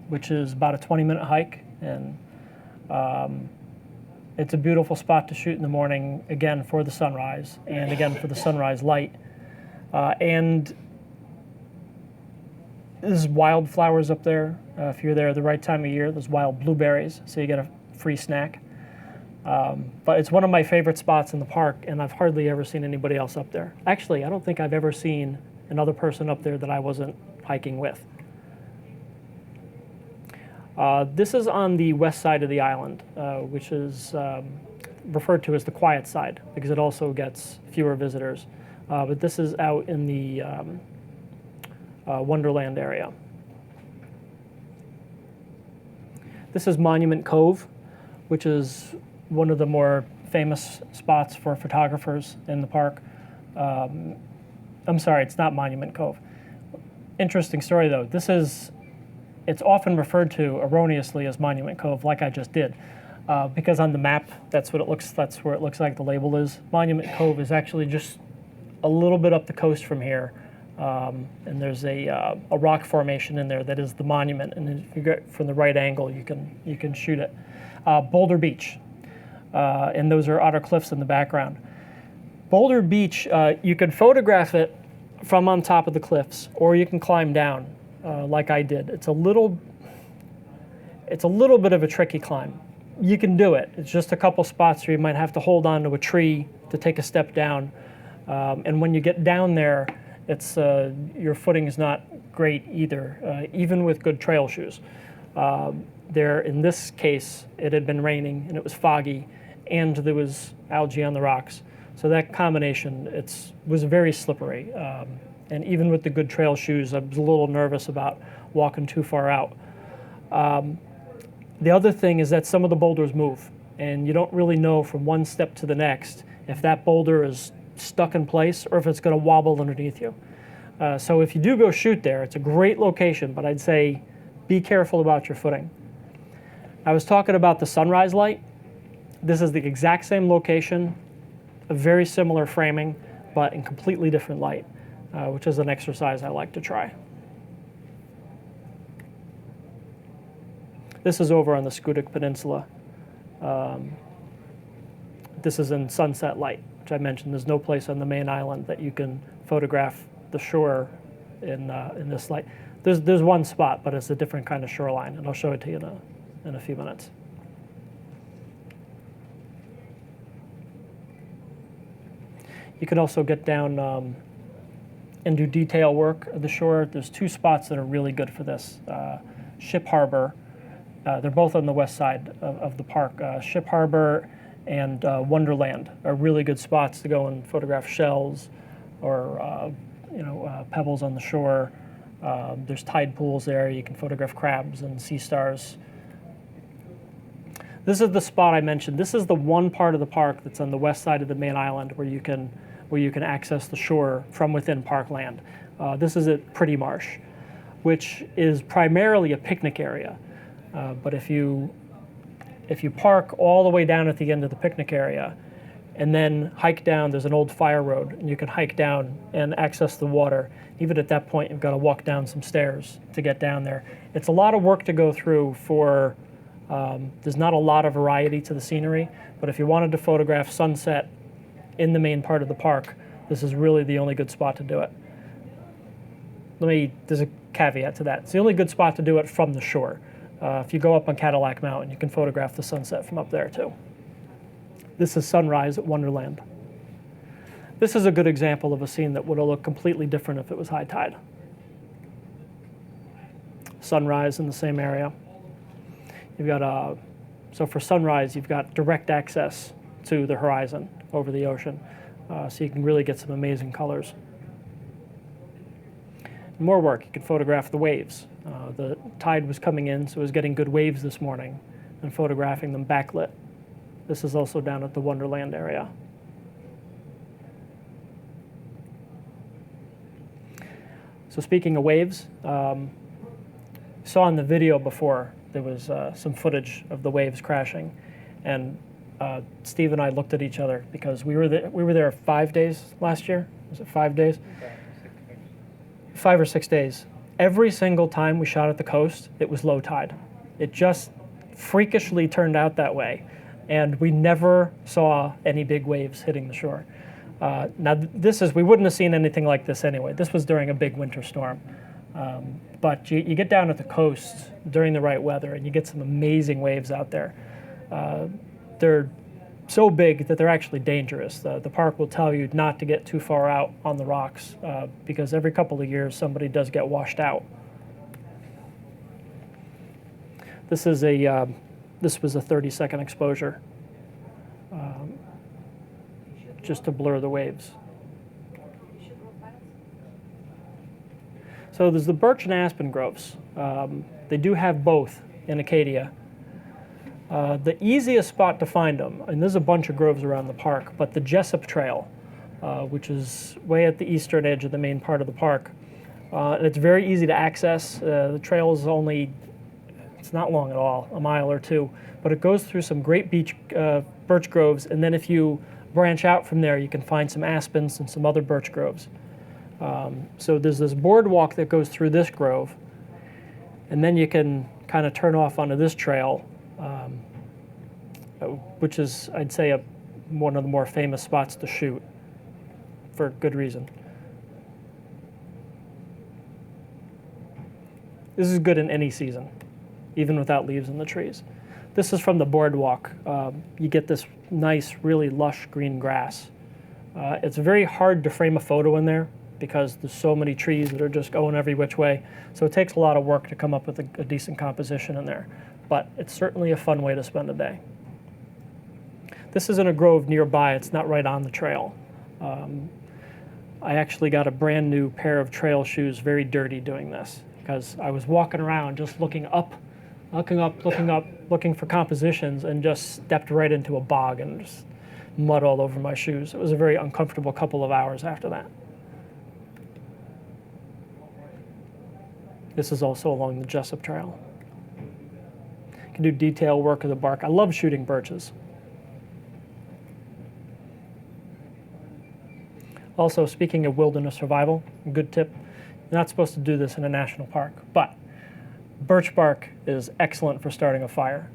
which is about a 20-minute hike, and it's a beautiful spot to shoot in the morning, again for the sunrise, and again for the sunrise light. And there's wildflowers up there. If you're there at the right time of year, there's wild blueberries, so you get a free snack. But it's one of my favorite spots in the park, and I've hardly ever seen anybody else up there. Actually, I don't think I've ever seen another person up there that I wasn't hiking with. This is on the west side of the island, which is referred to as the quiet side, because it also gets fewer visitors. But this is out in the Wonderland area. This is Monument Cove, which is one of the more famous spots for photographers in the park. I'm sorry, it's not Monument Cove. Interesting story though. It's often referred to erroneously as Monument Cove, like I just did, because on the map that's where it looks like the label is. Monument Cove is actually just a little bit up the coast from here, And there's a rock formation in there that is the monument, and if you get from the right angle, you can shoot it. Boulder Beach, and those are Otter Cliffs in the background. Boulder Beach, you can photograph it from on top of the cliffs, or you can climb down, like I did. It's a little bit of a tricky climb. You can do it. It's just a couple spots where you might have to hold on to a tree to take a step down, and when you get down there, it's your footing is not great either, even with good trail shoes. In this case, it had been raining and it was foggy, and there was algae on the rocks. So that combination, was very slippery. And even with the good trail shoes, I was a little nervous about walking too far out. The other thing is that some of the boulders move, and you don't really know from one step to the next if that boulder is stuck in place or if it's going to wobble underneath you. So if you do go shoot there, it's a great location, but I'd say be careful about your footing. I was talking about the sunrise light. This is the exact same location, a very similar framing, but in completely different light, which is an exercise I like to try. This is over on the Scudic Peninsula. This is in sunset light, which I mentioned. There's no place on the main island that you can photograph the shore in this light. There's one spot, but it's a different kind of shoreline, and I'll show it to you in a few minutes. You can also get down and do detail work of the shore. There's two spots that are really good for this. Ship Harbor, they're both on the west side of the park. Ship Harbor and Wonderland are really good spots to go and photograph shells or pebbles on the shore. There's tide pools there. You can photograph crabs and sea stars. This is the spot I mentioned. This is the one part of the park that's on the west side of the main island where you can access the shore from within parkland. This is at Pretty Marsh, which is primarily a picnic area. But if you park all the way down at the end of the picnic area and then hike down, there's an old fire road, and you can hike down and access the water. Even at that point, you've got to walk down some stairs to get down there. It's a lot of work to go through for, there's not a lot of variety to the scenery, but if you wanted to photograph sunset in the main part of the park, this is really the only good spot to do it. There's a caveat to that. It's the only good spot to do it from the shore. If you go up on Cadillac Mountain, you can photograph the sunset from up there too. This is sunrise at Wonderland. This is a good example of a scene that would have looked completely different if it was high tide. Sunrise in the same area. You've got so for sunrise, you've got direct access to the horizon over the ocean, so you can really get some amazing colors. More work, you could photograph the waves. The tide was coming in, so I was getting good waves this morning and photographing them backlit. This is also down at the Wonderland area. So speaking of waves, saw in the video before there was some footage of the waves crashing, and Steve and I looked at each other because we were there 5 days last year. Was it 5 days? 5 or 6 days. Every single time we shot at the coast, it was low tide. It just freakishly turned out that way, and we never saw any big waves hitting the shore. Now, we wouldn't have seen anything like this anyway. This was during a big winter storm. But you get down at the coast during the right weather, and you get some amazing waves out there. They're so big that they're actually dangerous. The park will tell you not to get too far out on the rocks because every couple of years somebody does get washed out. This was a 30-second exposure just to blur the waves. So there's the birch and aspen groves. They do have both in Acadia. The easiest spot to find them, and there's a bunch of groves around the park, but the Jessup Trail, which is way at the eastern edge of the main part of the park. And it's very easy to access. The trail is it's not long at all, a mile or two, but it goes through some great birch groves, and then if you branch out from there, you can find some aspens and some other birch groves. So there's this boardwalk that goes through this grove, and then you can kind of turn off onto this trail, which is, I'd say, one of the more famous spots to shoot, for good reason. This is good in any season, even without leaves in the trees. This is from the boardwalk. You get this nice, really lush green grass. It's very hard to frame a photo in there because there's so many trees that are just going every which way. So it takes a lot of work to come up with a decent composition in there. But it's certainly a fun way to spend a day. This is in a grove nearby. It's not right on the trail. I actually got a brand new pair of trail shoes, very dirty doing this, because I was walking around just looking up, looking for compositions, and just stepped right into a bog and just mud all over my shoes. It was a very uncomfortable couple of hours after that. This is also along the Jessup Trail. You can do detail work of the bark. I love shooting birches. Also, speaking of wilderness survival, a good tip, you're not supposed to do this in a national park, but birch bark is excellent for starting a fire.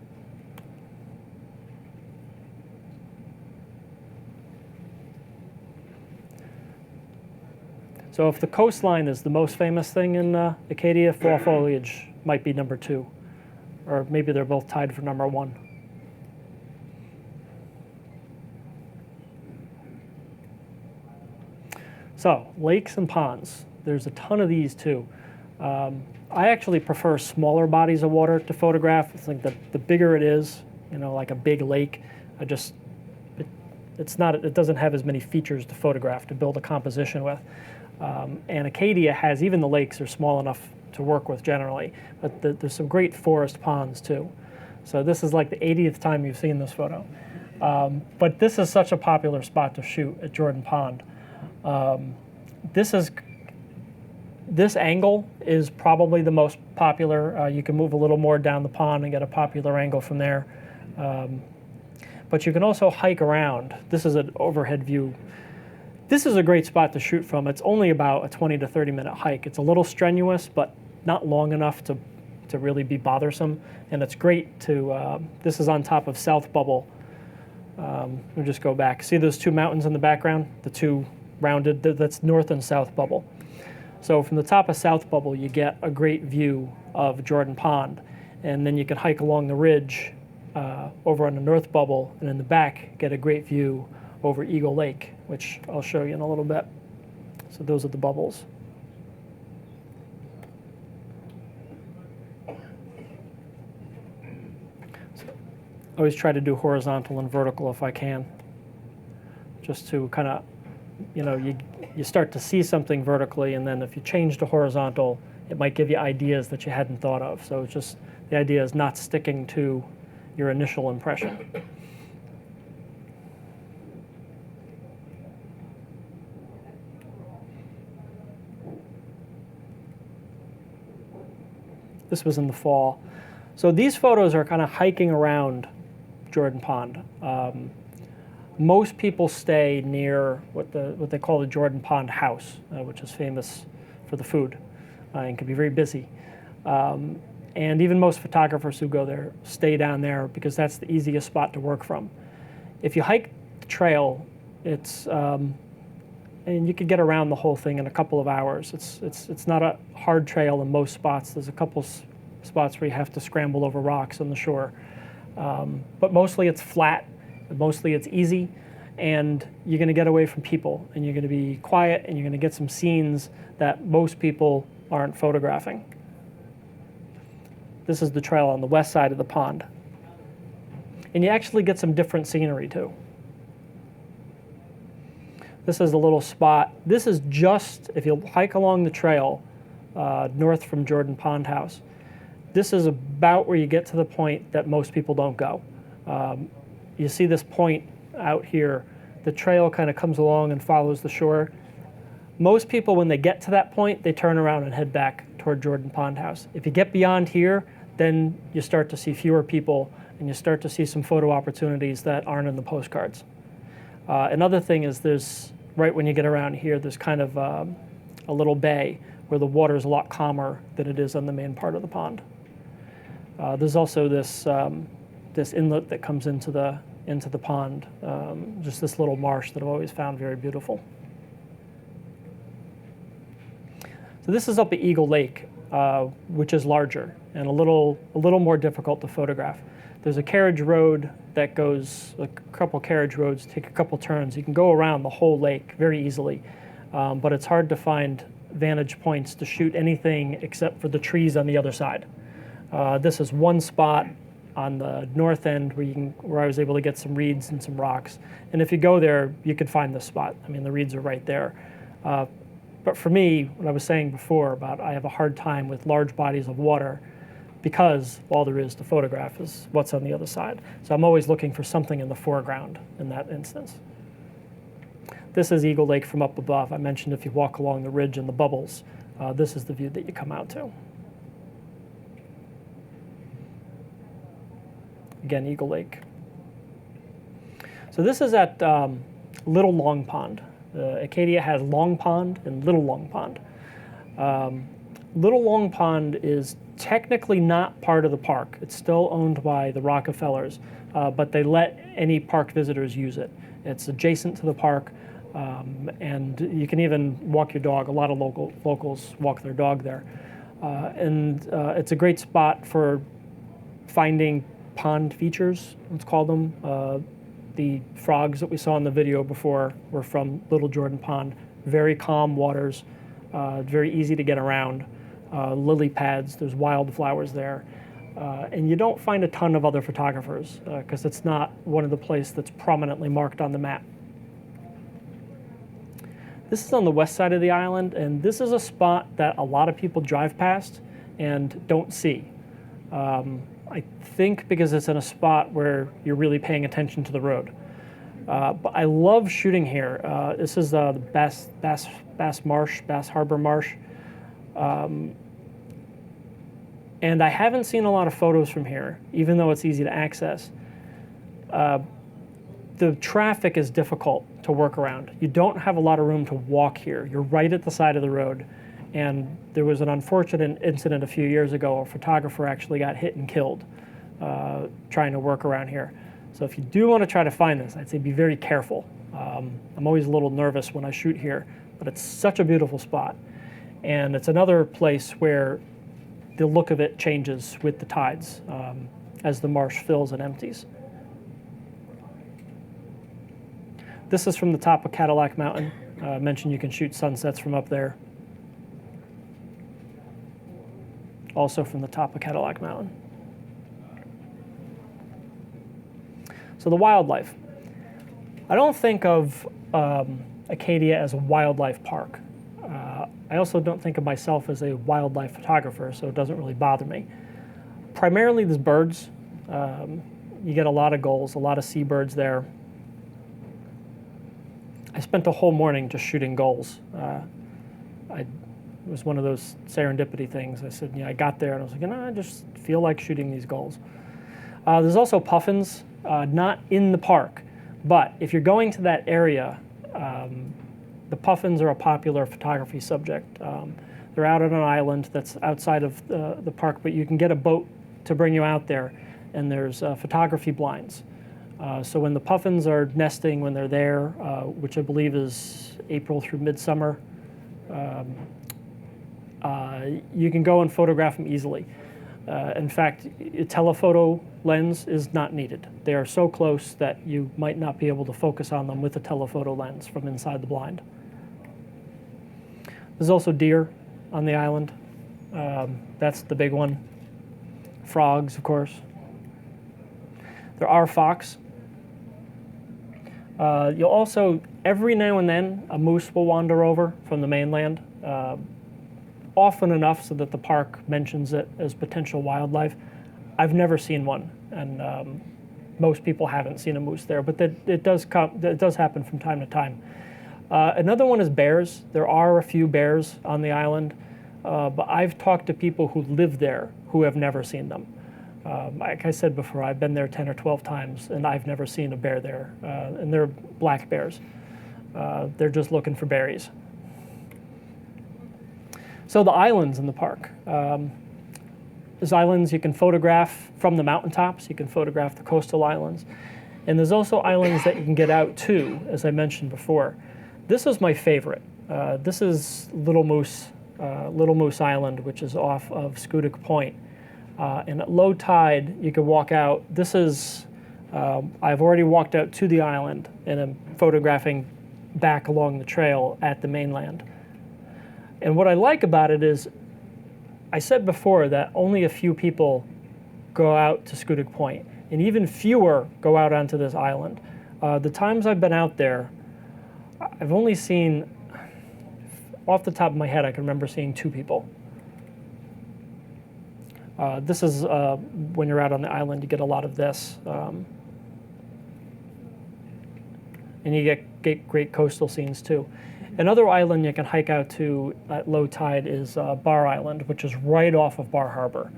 So if the coastline is the most famous thing in Acadia, fall foliage might be number 2, or maybe they're both tied for number 1. So, lakes and ponds. There's a ton of these too. I actually prefer smaller bodies of water to photograph. I think the bigger it is, like a big lake, it doesn't have as many features to photograph, to build a composition with. And Acadia has, even the lakes are small enough to work with generally, but there's some great forest ponds too. So this is like the 80th time you've seen this photo. But this is such a popular spot to shoot at Jordan Pond. This angle is probably the most popular. You can move a little more down the pond and get a popular angle from there. But you can also hike around. This is an overhead view. This is a great spot to shoot from. It's only about a 20 to 30 minute hike. It's a little strenuous, but not long enough to really be bothersome. And it's great to, this is on top of South Bubble. We'll just go back. See those two mountains in the background? The two rounded, that's North and South Bubble. So from the top of South Bubble, you get a great view of Jordan Pond. And then you can hike along the ridge over on the North Bubble, and in the back, get a great view over Eagle Lake, which I'll show you in a little bit. So those are the bubbles. So I always try to do horizontal and vertical if I can, just to kind of, you start to see something vertically, and then if you change to horizontal, it might give you ideas that you hadn't thought of. So it's just, the idea is not sticking to your initial impression. This was in the fall. So these photos are kind of hiking around Jordan Pond. Most people stay near what they call the Jordan Pond House, which is famous for the food and can be very busy. And even most photographers who go there stay down there because that's the easiest spot to work from. If you hike the trail, it's and you could get around the whole thing in a couple of hours. It's not a hard trail in most spots. There's a couple spots where you have to scramble over rocks on the shore. But mostly it's flat, mostly it's easy, and you're gonna get away from people, and you're gonna be quiet, and you're gonna get some scenes that most people aren't photographing. This is the trail on the west side of the pond. And you actually get some different scenery too. This is a little spot. This is just, if you hike along the trail north from Jordan Pond House, this is about where you get to the point that most people don't go. You see this point out here. The trail kind of comes along and follows the shore. Most people, when they get to that point, they turn around and head back toward Jordan Pond House. If you get beyond here, then you start to see fewer people, and you start to see some photo opportunities that aren't in the postcards. Another thing is there's, right when you get around here, there's kind of a little bay where the water is a lot calmer than it is on the main part of the pond. There's also this this inlet that comes into the pond, just this little marsh that I've always found very beautiful. So this is up at Eagle Lake, which is larger and a little more difficult to photograph. There's a carriage road that goes, a couple carriage roads, take a couple turns. You can go around the whole lake very easily, but it's hard to find vantage points to shoot anything except for the trees on the other side. This is one spot on the north end where I was able to get some reeds and some rocks. And if you go there, you could find this spot. I mean, the reeds are right there. But for me, what I was saying before about I have a hard time with large bodies of water because all there is to photograph is what's on the other side. So I'm always looking for something in the foreground in that instance. This is Eagle Lake from up above. I mentioned if you walk along the ridge and the bubbles, this is the view that you come out to. Again, Eagle Lake. So this is at Little Long Pond. Acadia has Long Pond and Little Long Pond. Little Long Pond is technically not part of the park. It's still owned by the Rockefellers, but they let any park visitors use it. It's adjacent to the park, and you can even walk your dog. A lot of locals walk their dog there. It's a great spot for finding pond features, let's call them. The frogs that we saw in the video before were from Little Jordan Pond. Very calm waters, very easy to get around. Lily pads, there's wildflowers there. And you don't find a ton of other photographers because it's not one of the places that's prominently marked on the map. This is on the west side of the island, and this is a spot that a lot of people drive past and don't see. I think because it's in a spot where you're really paying attention to the road. But I love shooting here. This is the Bass Harbor Marsh. And I haven't seen a lot of photos from here, even though it's easy to access. The traffic is difficult to work around. You don't have a lot of room to walk here. You're right at the side of the road. And there was an unfortunate incident a few years ago. A photographer actually got hit and killed trying to work around here. So if you do want to try to find this, I'd say be very careful. I'm always a little nervous when I shoot here, but it's such a beautiful spot. And it's another place where the look of it changes with the tides as the marsh fills and empties. This is from the top of Cadillac Mountain. I mentioned you can shoot sunsets from up there. Also from the top of Cadillac Mountain. So the wildlife. I don't think of Acadia as a wildlife park. I also don't think of myself as a wildlife photographer, so it doesn't really bother me. Primarily there's birds. You get a lot of gulls, a lot of seabirds there. I spent a whole morning just shooting gulls. It was one of those serendipity things. I said, I got there and I was like, I just feel like shooting these gulls. There's also puffins, not in the park, but if you're going to that area, the puffins are a popular photography subject. They're out on an island that's outside of the park, but you can get a boat to bring you out there, and there's photography blinds. So when the puffins are nesting, when they're there, which I believe is April through midsummer, you can go and photograph them easily. In fact, a telephoto lens is not needed. They are so close that you might not be able to focus on them with a telephoto lens from inside the blind. There's also deer on the island. That's the big one. Frogs, of course. There are fox. You'll also, every now and then, a moose will wander over from the mainland. Often enough so that the park mentions it as potential wildlife. I've never seen one, and most people haven't seen a moose there, but it does happen from time to time. Another one is bears. There are a few bears on the island, but I've talked to people who live there who have never seen them. Like I said before, I've been there 10 or 12 times, and I've never seen a bear there, and they're black bears. They're just looking for berries. So the islands in the park. There's islands you can photograph from the mountaintops. You can photograph the coastal islands. And there's also islands that you can get out to, as I mentioned before. This is my favorite. This is Little Moose Island, which is off of Schoodic Point. And at low tide, you can walk out. This is, I've already walked out to the island, and I'm photographing back along the trail at the mainland. And what I like about it is, I said before that only a few people go out to Schoodic Point, and even fewer go out onto this island. The times I've been out there, I've only seen, off the top of my head, I can remember seeing 2 people. This is, when you're out on the island, you get a lot of this. And you get great coastal scenes too. Another island you can hike out to at low tide is Bar Island, which is right off of Bar Harbor.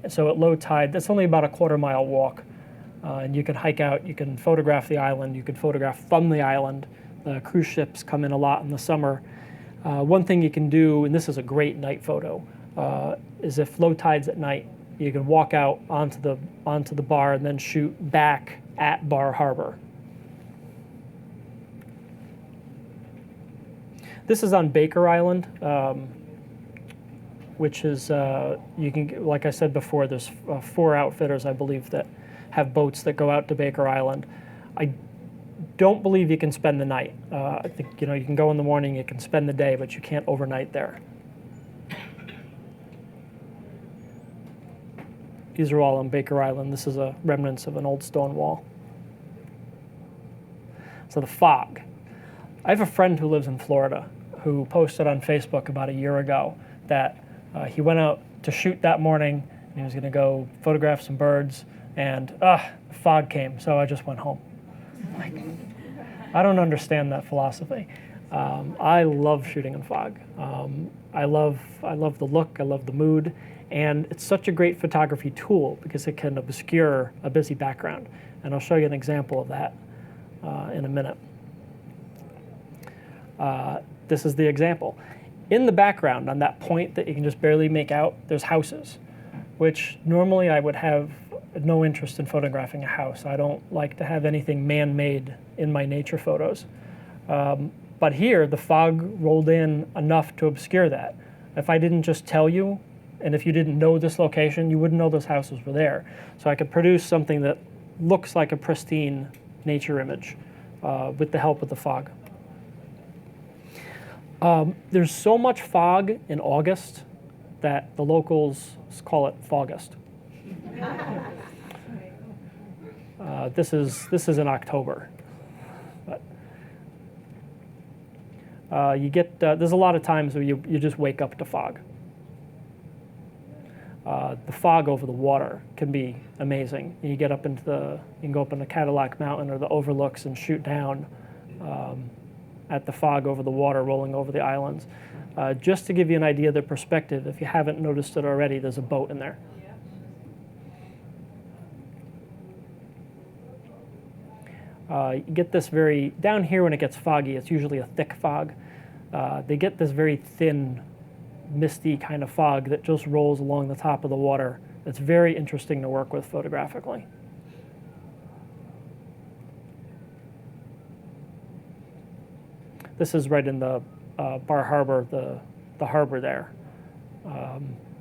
So at low tide, that's only about a quarter-mile walk. And you can hike out, you can photograph the island, you can photograph from the island. The cruise ships come in a lot in the summer. One thing you can do, and this is a great night photo, is if low tide's at night, you can walk out onto the bar and then shoot back at Bar Harbor. This is on Baker Island, which is, you can, like I said before, there's 4 outfitters, I believe, that have boats that go out to Baker Island. I don't believe you can spend the night. I think, you can go in the morning, you can spend the day, but you can't overnight there. These are all on Baker Island. This is a remnants of an old stone wall. So the fog. I have a friend who lives in Florida who posted on Facebook about a year ago that he went out to shoot that morning, and he was going to go photograph some birds, and fog came, so I just went home. I don't understand that philosophy. I love shooting in fog. I love the look, I love the mood, and it's such a great photography tool because it can obscure a busy background. And I'll show you an example of that in a minute. This is the example. In the background, on that point that you can just barely make out, there's houses, which normally I would have no interest in photographing a house. I don't like to have anything man-made in my nature photos. But here, the fog rolled in enough to obscure that. If I didn't just tell you, and if you didn't know this location, you wouldn't know those houses were there. So I could produce something that looks like a pristine nature image with the help of the fog. There's so much fog in August that the locals call it Fogust. This is in October. But you get there's a lot of times where you just wake up to fog. The fog over the water can be amazing. You get up into you can go up into Cadillac Mountain or the overlooks and shoot down at the fog over the water rolling over the islands. Just to give you an idea of the perspective, if you haven't noticed it already, there's a boat in there. You get this down here when it gets foggy, it's usually a thick fog. They get this very thin, misty kind of fog that just rolls along the top of the water. It's very interesting to work with photographically. This is right in the Bar Harbor, the harbor there,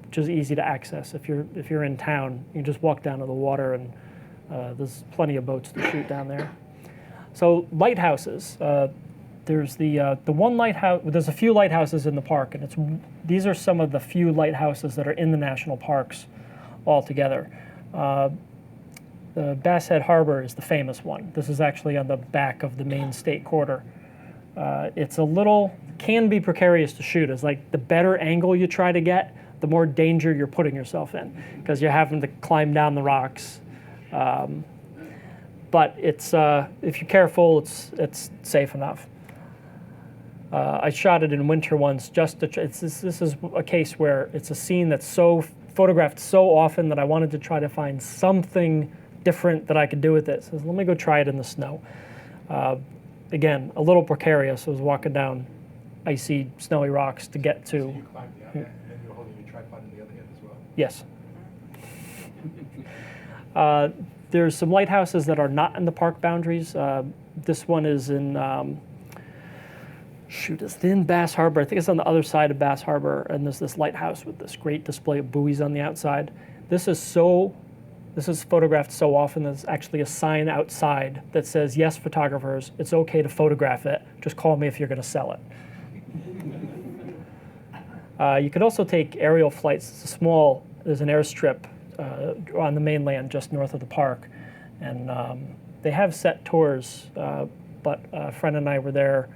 which is easy to access. If you're in town, you can just walk down to the water, and there's plenty of boats to shoot down there. So lighthouses. There's the one lighthouse. There's a few lighthouses in the park, and these are some of the few lighthouses that are in the national parks altogether. The Bass Head Harbor is the famous one. This is actually on the back of the main state quarter. It's can be precarious to shoot. It's like the better angle you try to get, the more danger you're putting yourself in, because you're having to climb down the rocks. But it's if you're careful, it's safe enough. I shot it in winter once. This is a case where it's a scene that's so photographed so often that I wanted to try to find something different that I could do with it. So let me go try it in the snow. Again, a little precarious. I was walking down icy, snowy rocks to get to. So you climbed down that, and then you're holding your tripod in the other hand as well? Yes. There's some lighthouses that are not in the park boundaries. This one is in, it's in Bass Harbor. I think it's on the other side of Bass Harbor, and there's this lighthouse with this great display of buoys on the outside. This is photographed so often there's actually a sign outside that says, yes, photographers, it's okay to photograph it. Just call me if you're going to sell it. You could also take aerial flights. There's an airstrip on the mainland just north of the park. And they have set tours, but a friend and I were there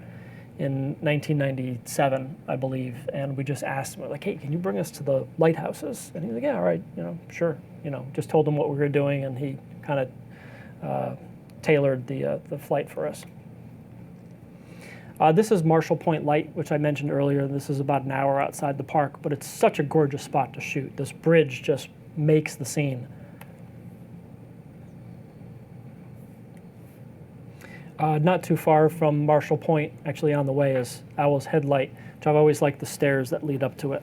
in 1997, I believe, and we just asked him, like, hey, can you bring us to the lighthouses? And he's like, yeah, all right, sure. Just told him what we were doing, and he kind of tailored the flight for us. This is Marshall Point Light, which I mentioned earlier. This is about an hour outside the park, but it's such a gorgeous spot to shoot. This bridge just makes the scene. Not too far from Marshall Point, actually on the way, is Owl's Headlight, which I've always liked the stairs that lead up to it.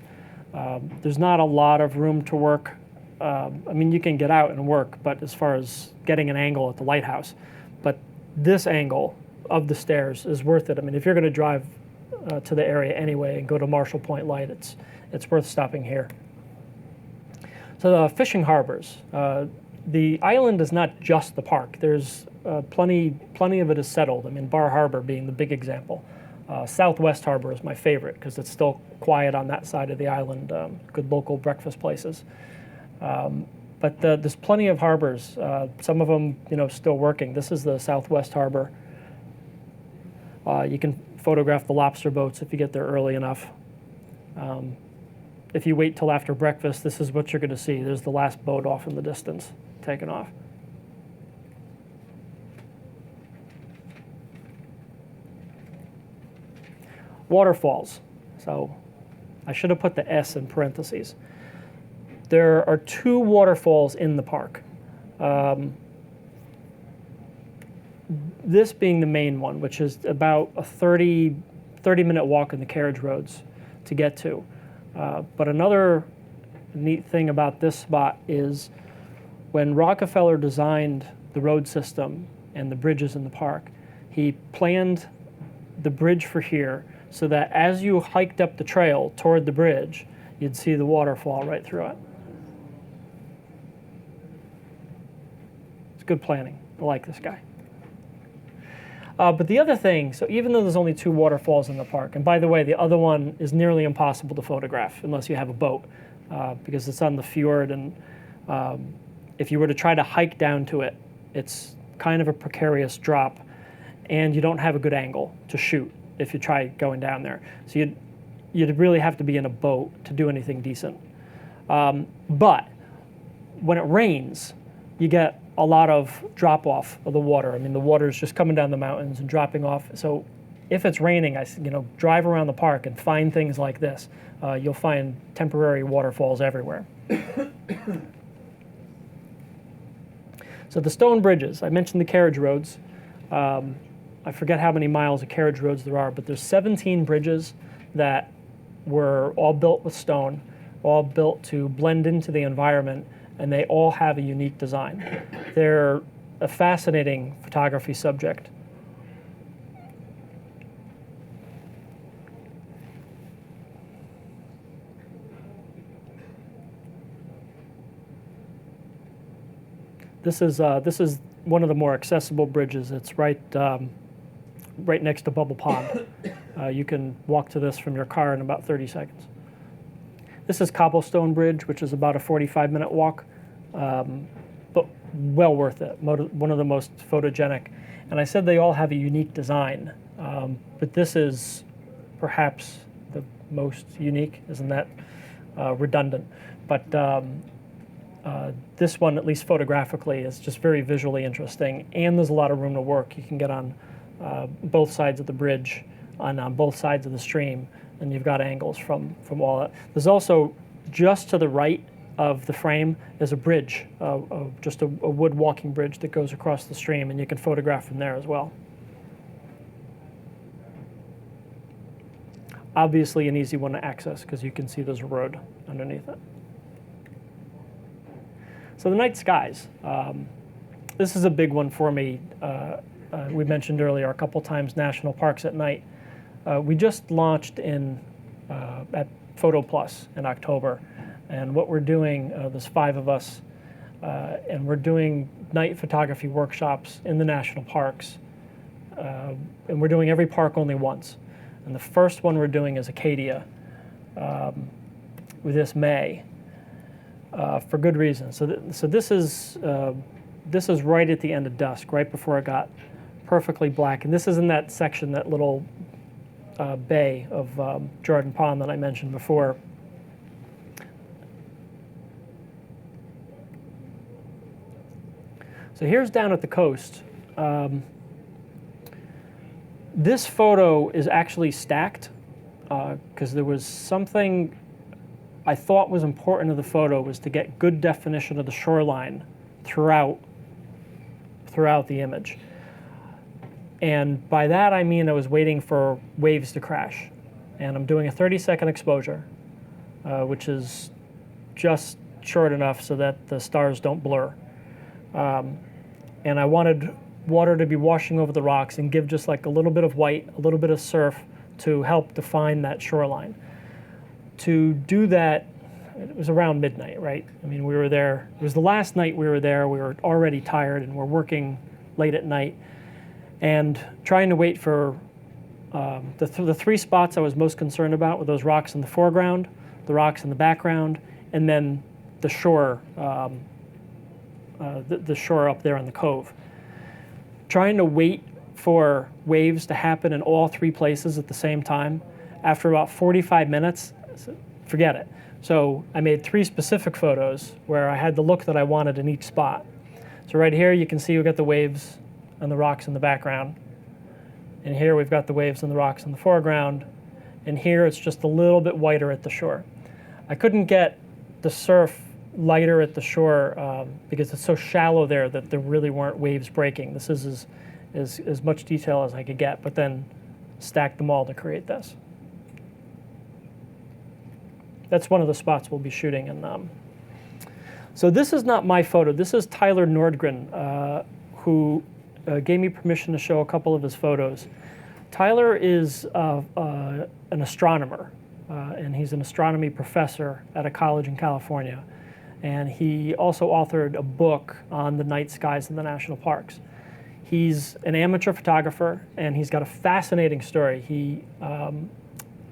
There's not a lot of room to work. I mean, you can get out and work, but as far as getting an angle at the lighthouse. But this angle of the stairs is worth it. I mean, if you're going to drive to the area anyway and go to Marshall Point Light, it's worth stopping here. So the fishing harbors. The island is not just the park. There's plenty of it is settled. I mean, Bar Harbor being the big example. Southwest Harbor is my favorite because it's still quiet on that side of the island. Good local breakfast places. But there's plenty of harbors. Some of them, still working. This is the Southwest Harbor. You can photograph the lobster boats if you get there early enough. If you wait till after breakfast, this is what you're going to see. There's the last boat off in the distance, taking off. Waterfalls. So I should have put the S in parentheses. There are 2 waterfalls in the park. This being the main one, which is about a 30-minute walk in the carriage roads to get to. But another neat thing about this spot is when Rockefeller designed the road system and the bridges in the park, he planned the bridge for here so that as you hiked up the trail toward the bridge, you'd see the waterfall right through it. It's good planning. I like this guy. But the other thing, so even though there's only 2 waterfalls in the park, and by the way, the other one is nearly impossible to photograph unless you have a boat because it's on the fjord, and if you were to try to hike down to it, it's kind of a precarious drop, and you don't have a good angle to shoot if you try going down there. So you'd really have to be in a boat to do anything decent. But when it rains, you get a lot of drop off of the water. I mean, the water is just coming down the mountains and dropping off. So if it's raining, drive around the park and find things like this. You'll find temporary waterfalls everywhere. So the stone bridges, I mentioned the carriage roads. I forget how many miles of carriage roads there are, but there's 17 bridges that were all built with stone, all built to blend into the environment, and they all have a unique design. They're a fascinating photography subject. This is one of the more accessible bridges. It's right next to Bubble Pond. You can walk to this from your car in about 30 seconds. This is Cobblestone Bridge, which is about a 45-minute walk, but well worth it. One of the most photogenic. And I said they all have a unique design, but this is perhaps the most unique. Isn't that redundant? But this one, at least photographically, is just very visually interesting, and there's a lot of room to work. You can get on both sides of the bridge, on both sides of the stream, and you've got angles from all that. There's also, just to the right of the frame, there's a bridge, just a wood walking bridge that goes across the stream, and you can photograph from there as well. obviously an easy one to access because you can see there's a road underneath it. So the night skies. This is a big one for me. We mentioned earlier a couple times national parks at night. We just launched at Photo Plus in October, and what we're doing, there's 5 of us, and we're doing night photography workshops in the national parks, and we're doing every park only once. And the first one we're doing is Acadia this May, for good reason. So this is right at the end of dusk, right before it got perfectly black. And this is in that section, that little bay of Jordan Pond that I mentioned before. So here's down at the coast. This photo is actually stacked because there was something I thought was important to the photo, was to get good definition of the shoreline throughout the image. And by that I mean I was waiting for waves to crash. And I'm doing a 30-second exposure, which is just short enough so that the stars don't blur. And I wanted water to be washing over the rocks and give just like a little bit of white, a little bit of surf to help define that shoreline. To do that, it was around midnight, right? I mean, we were there. It was the last night we were there. We were already tired and we're working late at night and trying to wait for the 3 spots I was most concerned about were those rocks in the foreground, the rocks in the background, and then the shore, the shore up there in the cove. Trying to wait for waves to happen in all 3 places at the same time. After about 45 minutes, forget it. So I made 3 specific photos where I had the look that I wanted in each spot. So right here you can see we've got the waves and the rocks in the background. And here we've got the waves and the rocks in the foreground. And here it's just a little bit whiter at the shore. I couldn't get the surf lighter at the shore because it's so shallow there that there really weren't waves breaking. This is as much detail as I could get, but then stacked them all to create this. That's one of the spots we'll be shooting. And so this is not my photo. This is Tyler Nordgren, who gave me permission to show a couple of his photos. Tyler is an astronomer, and he's an astronomy professor at a college in California. And he also authored a book on the night skies in the national parks. He's an amateur photographer, and he's got a fascinating story. He,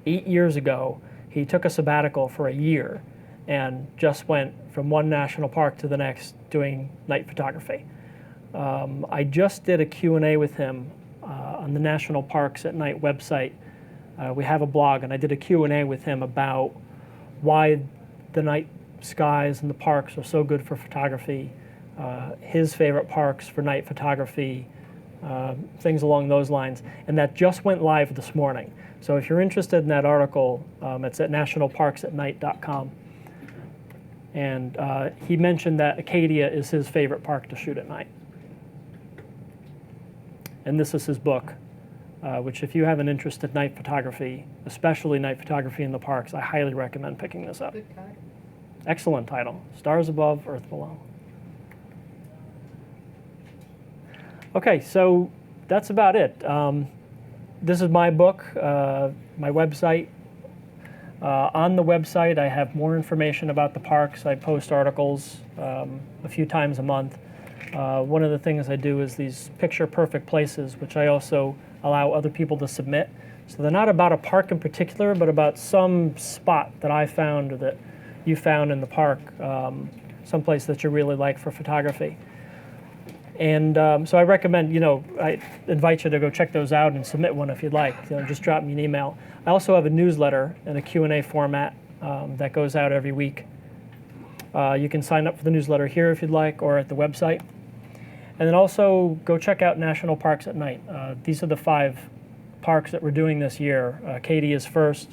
8 years ago, he took a sabbatical for a year and just went from one national park to the next doing night photography. I just did a Q&A with him on the National Parks at Night website. We have a blog, and I did a Q&A with him about why the night skies and the parks are so good for photography, his favorite parks for night photography, things along those lines. And that just went live this morning. So if you're interested in that article, it's at nationalparksatnight.com. And he mentioned that Acadia is his favorite park to shoot at night. And this is his book, which if you have an interest in night photography, especially night photography in the parks, I highly recommend picking this up. Excellent title, Stars Above, Earth Below. Okay, so that's about it. This is my book, my website. On the website, I have more information about the parks. I post articles a few times a month. One of the things I do is these picture-perfect places, which I also allow other people to submit. So they're not about a park in particular, but about some spot that I found or that you found in the park, someplace that you really like for photography. And so I recommend, I invite you to go check those out and submit one if you'd like. Just drop me an email. I also have a newsletter in a Q&A format that goes out every week. You can sign up for the newsletter here if you'd like, or at the website. And then also go check out National Parks at Night. These are the 5 parks that we're doing this year. Acadia is first.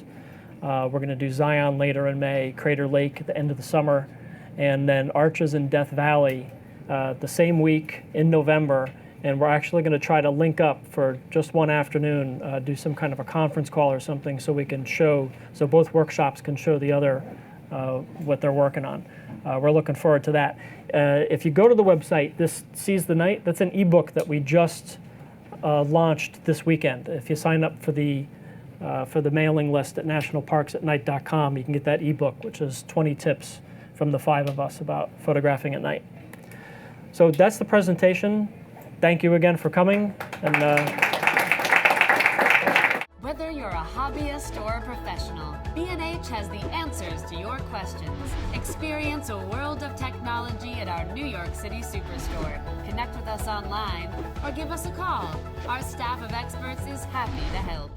We're going to do Zion later in May, Crater Lake at the end of the summer, and then Arches in Death Valley the same week in November, And we're actually going to try to link up for just one afternoon, do some kind of a conference call or something so we can show, so both workshops can show the other what they're working on. We're looking forward to that. If you go to the website, this Seize the Night, that's an ebook that we just launched this weekend. If you sign up for the mailing list at nationalparksatnight.com, you can get that ebook, which is 20 tips from the 5 of us about photographing at night. So that's the presentation. Thank you again for coming. And whether you're a hobbyist or a professional, B&H has the answers to your questions. Experience a world of technology at our New York City Superstore. Connect with us online or give us a call. Our staff of experts is happy to help.